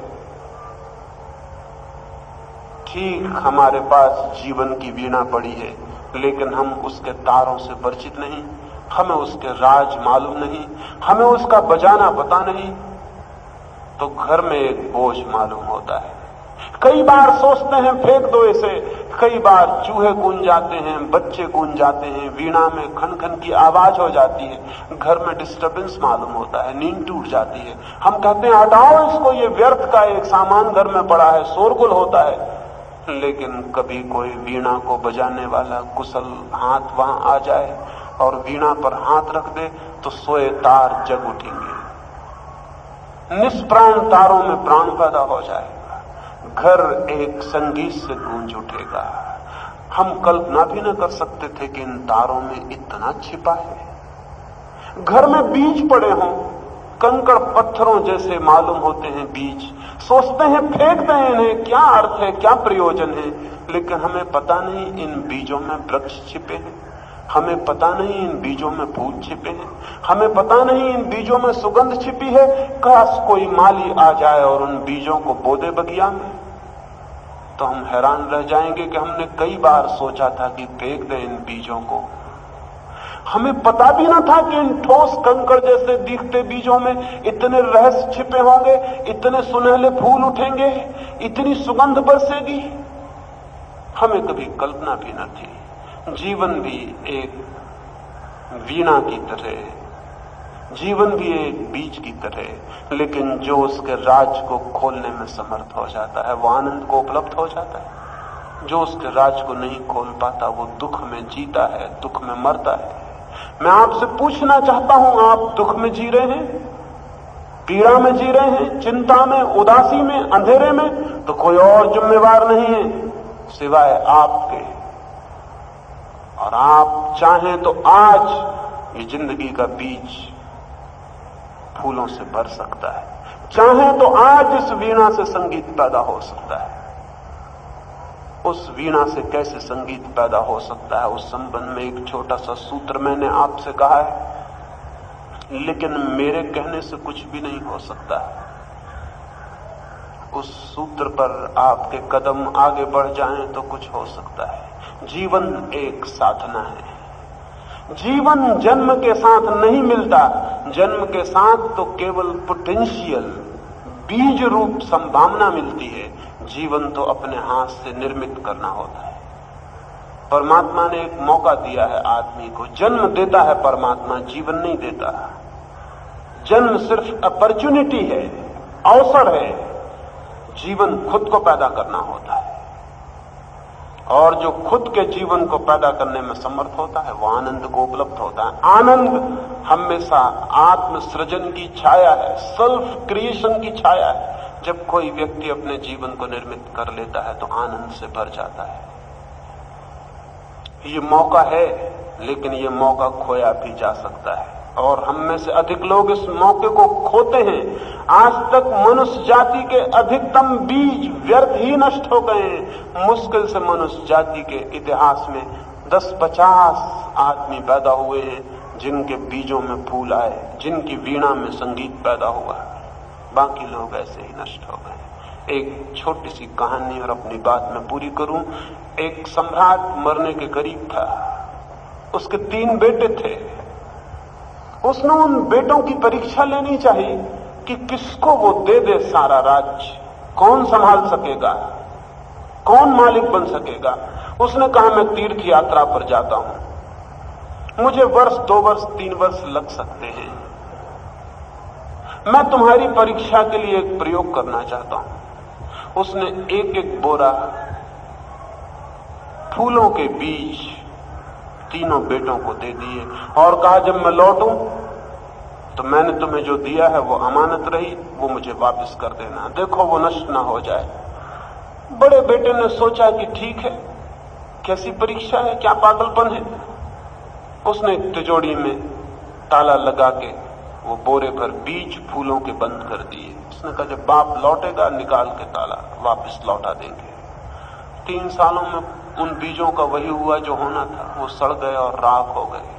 ठीक हमारे पास जीवन की वीणा पड़ी है, लेकिन हम उसके तारों से परिचित नहीं, हमें उसके राज मालूम नहीं, हमें उसका बजाना पता नहीं, तो घर में एक बोझ मालूम होता है। कई बार सोचते हैं फेंक दो इसे, कई बार चूहे गूंज जाते हैं, बच्चे गूंज जाते हैं, वीणा में खन खन की आवाज हो जाती है, घर में डिस्टर्बेंस मालूम होता है, नींद टूट जाती है। हम कहते हैं हटाओ इसको, ये व्यर्थ का एक सामान घर में पड़ा है, शोरगुल होता है। लेकिन कभी कोई वीणा को बजाने वाला कुशल हाथ वहां आ जाए और वीणा पर हाथ रख दे तो सोए तार जग उठेंगे। निष्प्राण तारों में प्राण पैदा हो जाएगा। घर एक संगीत से गूंज उठेगा। हम कल्पना भी न कर सकते थे कि इन तारों में इतना छिपा है। घर में बीज पड़े हों, कंकड़ पत्थरों जैसे मालूम होते हैं बीज, सोचते हैं फेंक दें इन्हें, क्या अर्थ है, क्या प्रयोजन है, लेकिन हमें पता नहीं इन बीजों में वृक्ष छिपे हैं, हमें पता नहीं इन बीजों में फूल छिपे हैं, हमें पता नहीं इन बीजों में सुगंध छिपी है। काश कोई माली आ जाए और उन बीजों को बो दे बगिया में, तो हम हैरान रह जाएंगे कि हमने कई बार सोचा था कि फेंक दें इन बीजों को। हमें पता भी न था कि इन ठोस कंकड़ जैसे दिखते बीजों में इतने रहस्य छिपे होंगे, इतने सुनहले फूल उठेंगे, इतनी सुगंध बरसेगी। हमें कभी कल्पना भी न थी। जीवन भी एक वीणा की तरह, जीवन भी एक बीज की तरह, लेकिन जो उसके राज को खोलने में समर्थ हो जाता है वो आनंद को उपलब्ध हो जाता है। जो उसके राज को नहीं खोल पाता वो दुख में जीता है, दुख में मरता है। मैं आपसे पूछना चाहता हूं, आप दुख में जी रहे हैं, पीड़ा में जी रहे हैं, चिंता में, उदासी में, अंधेरे में, तो कोई और जिम्मेवार नहीं है सिवाय आपके। और आप चाहें तो आज ये जिंदगी का बीज फूलों से भर सकता है। चाहें तो आज इस वीणा से संगीत पैदा हो सकता है। उस वीणा से कैसे संगीत पैदा हो सकता है, उस संबंध में एक छोटा सा सूत्र मैंने आपसे कहा है, लेकिन मेरे कहने से कुछ भी नहीं हो सकता है। उस सूत्र पर आपके कदम आगे बढ़ जाएं तो कुछ हो सकता है। जीवन एक साधना है। जीवन जन्म के साथ नहीं मिलता। जन्म के साथ तो केवल पोटेंशियल, बीज रूप संभावना मिलती है। जीवन तो अपने हाथ से निर्मित करना होता है। परमात्मा ने एक मौका दिया है आदमी को। जन्म देता है परमात्मा, जीवन नहीं देता। जन्म सिर्फ अपॉर्चुनिटी है, अवसर है। जीवन खुद को पैदा करना होता है, और जो खुद के जीवन को पैदा करने में समर्थ होता है वो आनंद को उपलब्ध होता है। आनंद हमेशा आत्म सृजन की छाया है, सेल्फ क्रिएशन की छाया है। जब कोई व्यक्ति अपने जीवन को निर्मित कर लेता है तो आनंद से भर जाता है। ये मौका है, लेकिन ये मौका खोया भी जा सकता है, और हम में से अधिक लोग इस मौके को खोते हैं। आज तक मनुष्य जाति के अधिकतम बीज व्यर्थ ही नष्ट हो गए हैं। मुश्किल से मनुष्य जाति के इतिहास में 10-50 आदमी पैदा हुए हैं जिनके बीजों में फूल आए, जिनकी वीणा में संगीत पैदा हुआ। बाकी लोग ऐसे ही नष्ट हो गए। एक छोटी सी कहानी और अपनी बात में पूरी करूं। एक सम्राट मरने के करीब था। उसके 3 बेटे थे। उसने उन बेटों की परीक्षा लेनी चाहिए कि किसको वो दे दे सारा राज्य, कौन संभाल सकेगा, कौन मालिक बन सकेगा। उसने कहा, मैं तीर्थ यात्रा पर जाता हूं, मुझे वर्ष, 2 वर्ष, 3 वर्ष लग सकते हैं। मैं तुम्हारी परीक्षा के लिए एक प्रयोग करना चाहता हूं। उसने एक बोरा फूलों के बीज तीनों बेटों को दे दिए और कहा, जब मैं लौटूं तो मैंने तुम्हें जो दिया है वो अमानत रही, वो मुझे वापस कर देना, देखो वो नष्ट ना हो जाए। बड़े बेटे ने सोचा कि ठीक है, कैसी परीक्षा है, क्या पागलपन है। उसने तिजोरी में ताला लगा के वो बोरे भर बीज फूलों के बंद कर दिए। उसने कहा, जब बाप लौटेगा निकाल के ताला वापस लौटा देंगे। 3 सालों में उन बीजों का वही हुआ जो होना था, वो सड़ गए और राख हो गए।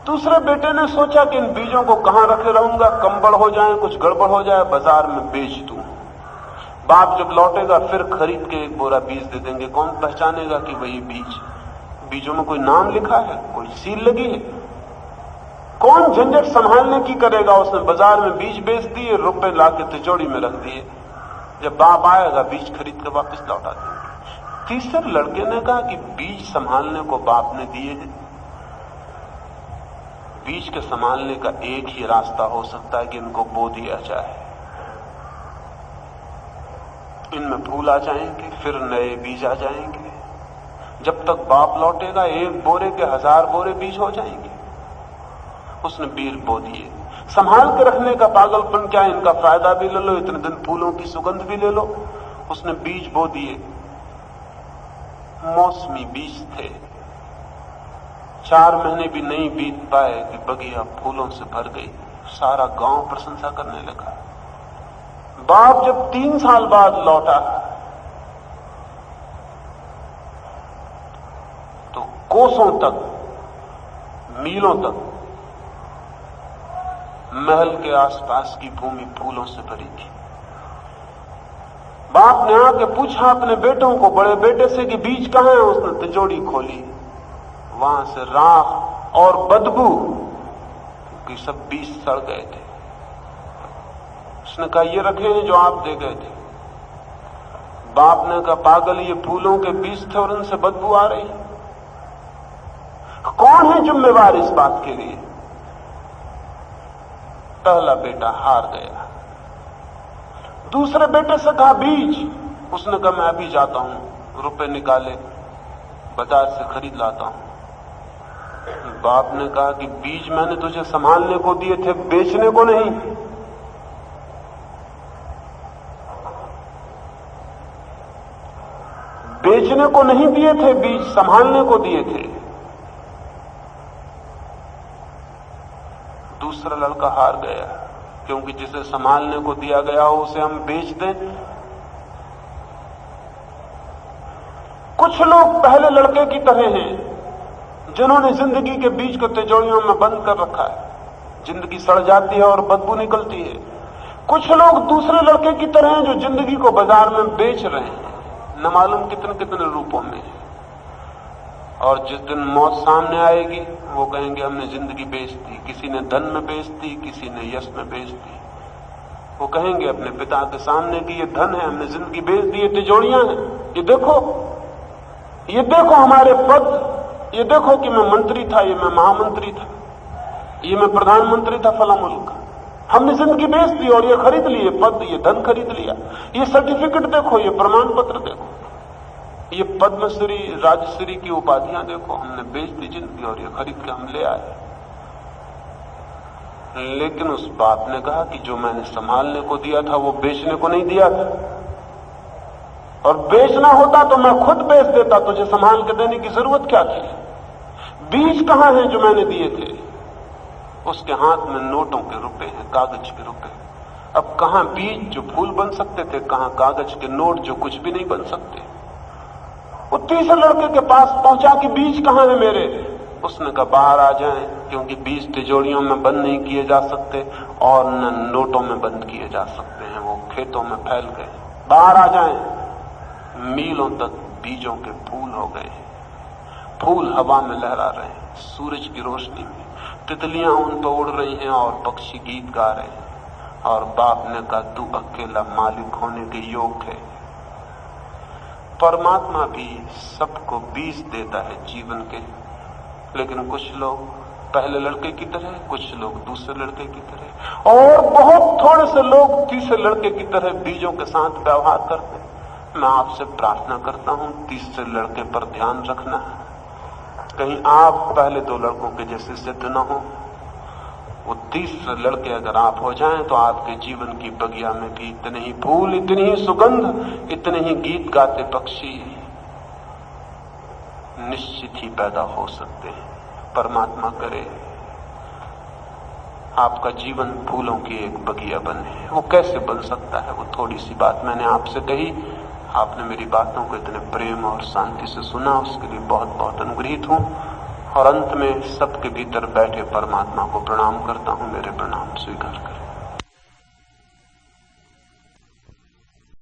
दूसरे बेटे ने सोचा कि इन बीजों को कहां रखे रहूंगा, कंबल हो जाए, कुछ गड़बड़ हो जाए, बाजार में बेच दूं। बाप जब लौटेगा फिर खरीद के एक बोरा बीज दे देंगे, कौन पहचानेगा कि वही बीज। बीजों में कोई नाम लिखा है, कोई सील लगी है, कौन झंझट संभालने की करेगा। उसने बाजार में बीज बेच दिए, रुपए लाके तिजोरी में रख दिए। जब बाप आएगा बीज खरीद के वापस लौटा देंगे। तीसरे लड़के ने कहा कि बीज संभालने को बाप ने दिए हैं, बीज के संभालने का एक ही रास्ता हो सकता है कि इनको बो दिया जाए। इनमें फूल आ जाएंगे, फिर नए बीज आ जाएंगे। जब तक बाप लौटेगा 1 बोरे के 1000 बोरे बीज हो जाएंगे। उसने बीज बो दिए। संभाल के रखने का पागलपन क्या है, इनका फायदा भी ले लो, इतने दिन फूलों की सुगंध भी ले लो। उसने बीज बो दिए, मौसमी बीज थे। 4 महीने भी नहीं बीत पाए कि बगिया फूलों से भर गई। सारा गांव प्रशंसा करने लगा। बाप जब 3 साल बाद लौटा तो कोसों तक, मीलों तक महल के आसपास की भूमि फूलों से भरी थी। बाप ने आके पूछा अपने बेटों को, बड़े बेटे से कि बीज कहां है? उसने तिजोरी खोली, वहां से राख और बदबू कि सब बीज सड़ गए थे। उसने कहा ये रखे हैं जो आप दे गए थे। बाप ने कहा पागल, ये फूलों के बीज थे और उनसे बदबू आ रही। कौन है जिम्मेवार इस बात के लिए? पहला बेटा हार गया। दूसरे बेटे से कहा बीज। उसने कहा मैं अभी जाता हूं, रुपए निकाले बाजार से खरीद लाता हूं। बाप ने कहा कि बीज मैंने तुझे संभालने को दिए थे, बेचने को नहीं। बेचने को नहीं दिए थे बीज, संभालने को दिए थे। दूसरा लड़का हार गया, क्योंकि जिसे संभालने को दिया गया हो उसे हम बेच दें। कुछ लोग पहले लड़के की तरह हैं जिन्होंने जिंदगी के बीज को तिजोरियों में बंद कर रखा है। जिंदगी सड़ जाती है और बदबू निकलती है। कुछ लोग दूसरे लड़के की तरह हैं जो जिंदगी को बाजार में बेच रहे हैं, न मालूम कितने कितने रूपों में। और जिस दिन मौत सामने आएगी वो कहेंगे हमने जिंदगी बेच दी। किसी ने धन में बेच दी, किसी ने यश में बेच दी। वो कहेंगे अपने पिता के सामने कि ये धन है, हमने जिंदगी बेच दी, ये तिजोरियां हैं, ये देखो हमारे पद, ये देखो कि मैं मंत्री था, ये मैं महामंत्री था, ये मैं प्रधानमंत्री था फला मुल्क। हमने जिंदगी बेच दी और ये खरीद लिए पद, ये धन खरीद लिया, ये सर्टिफिकेट देखो, ये प्रमाण पत्र देखो, ये पद्मश्री राजश्री की उपाधियां देखो, हमने बेच दी जिंदगी और ये खरीद के हम ले आए। लेकिन उस बाप ने कहा कि जो मैंने संभालने को दिया था वो बेचने को नहीं दिया था, और बेचना होता तो मैं खुद बेच देता, तुझे संभाल के देने की जरूरत क्या थी? बीज कहां हैं जो मैंने दिए थे? उसके हाथ में नोटों के रुपए हैं, कागज के रुपए। अब कहां बीज जो फूल बन सकते थे, कहां कागज के नोट जो कुछ भी नहीं बन सकते। वो तीसरे लड़के के पास पहुंचा कि बीज कहां है मेरे? उसने कहा बाहर आ जाएं, क्योंकि बीज तिजोरियों में बंद नहीं किए जा सकते और न नोटों में बंद किए जा सकते हैं, वो खेतों में फैल गए। बाहर आ जाएं। मीलों तक बीजों के फूल हो गए। फूल हवा में लहरा रहे हैं, सूरज की रोशनी में तितलियां उन पर उड़ रही हैं और पक्षी गीत गा रहे हैं। और बाप ने कहा तू अकेला मालिक होने के योग्य है। परमात्मा भी सबको बीज देता है जीवन के, लेकिन कुछ लोग पहले लड़के की तरह, कुछ लोग दूसरे लड़के की तरह, और बहुत थोड़े से लोग तीसरे लड़के की तरह बीजों के साथ व्यवहार करते हैं। मैं आपसे प्रार्थना करता हूं तीसरे लड़के पर ध्यान रखना, कहीं आप पहले 2 लड़कों के जैसे सिद्ध न हो। वो तीसरे लड़के अगर आप हो जाएं तो आपके जीवन की बगिया में भी इतने ही फूल, इतनी ही सुगंध, इतने ही गीत गाते पक्षी निश्चित ही पैदा हो सकते हैं। परमात्मा करे आपका जीवन फूलों की एक बगिया बने। वो कैसे बन सकता है? वो थोड़ी सी बात मैंने आपसे कही, आपने मेरी बातों को इतने प्रेम और शांति से सुना, उसके लिए बहुत बहुत अनुग्रहित हूं। और अंत में सबके भीतर बैठे परमात्मा को प्रणाम करता हूं। मेरे प्रणाम स्वीकार करें।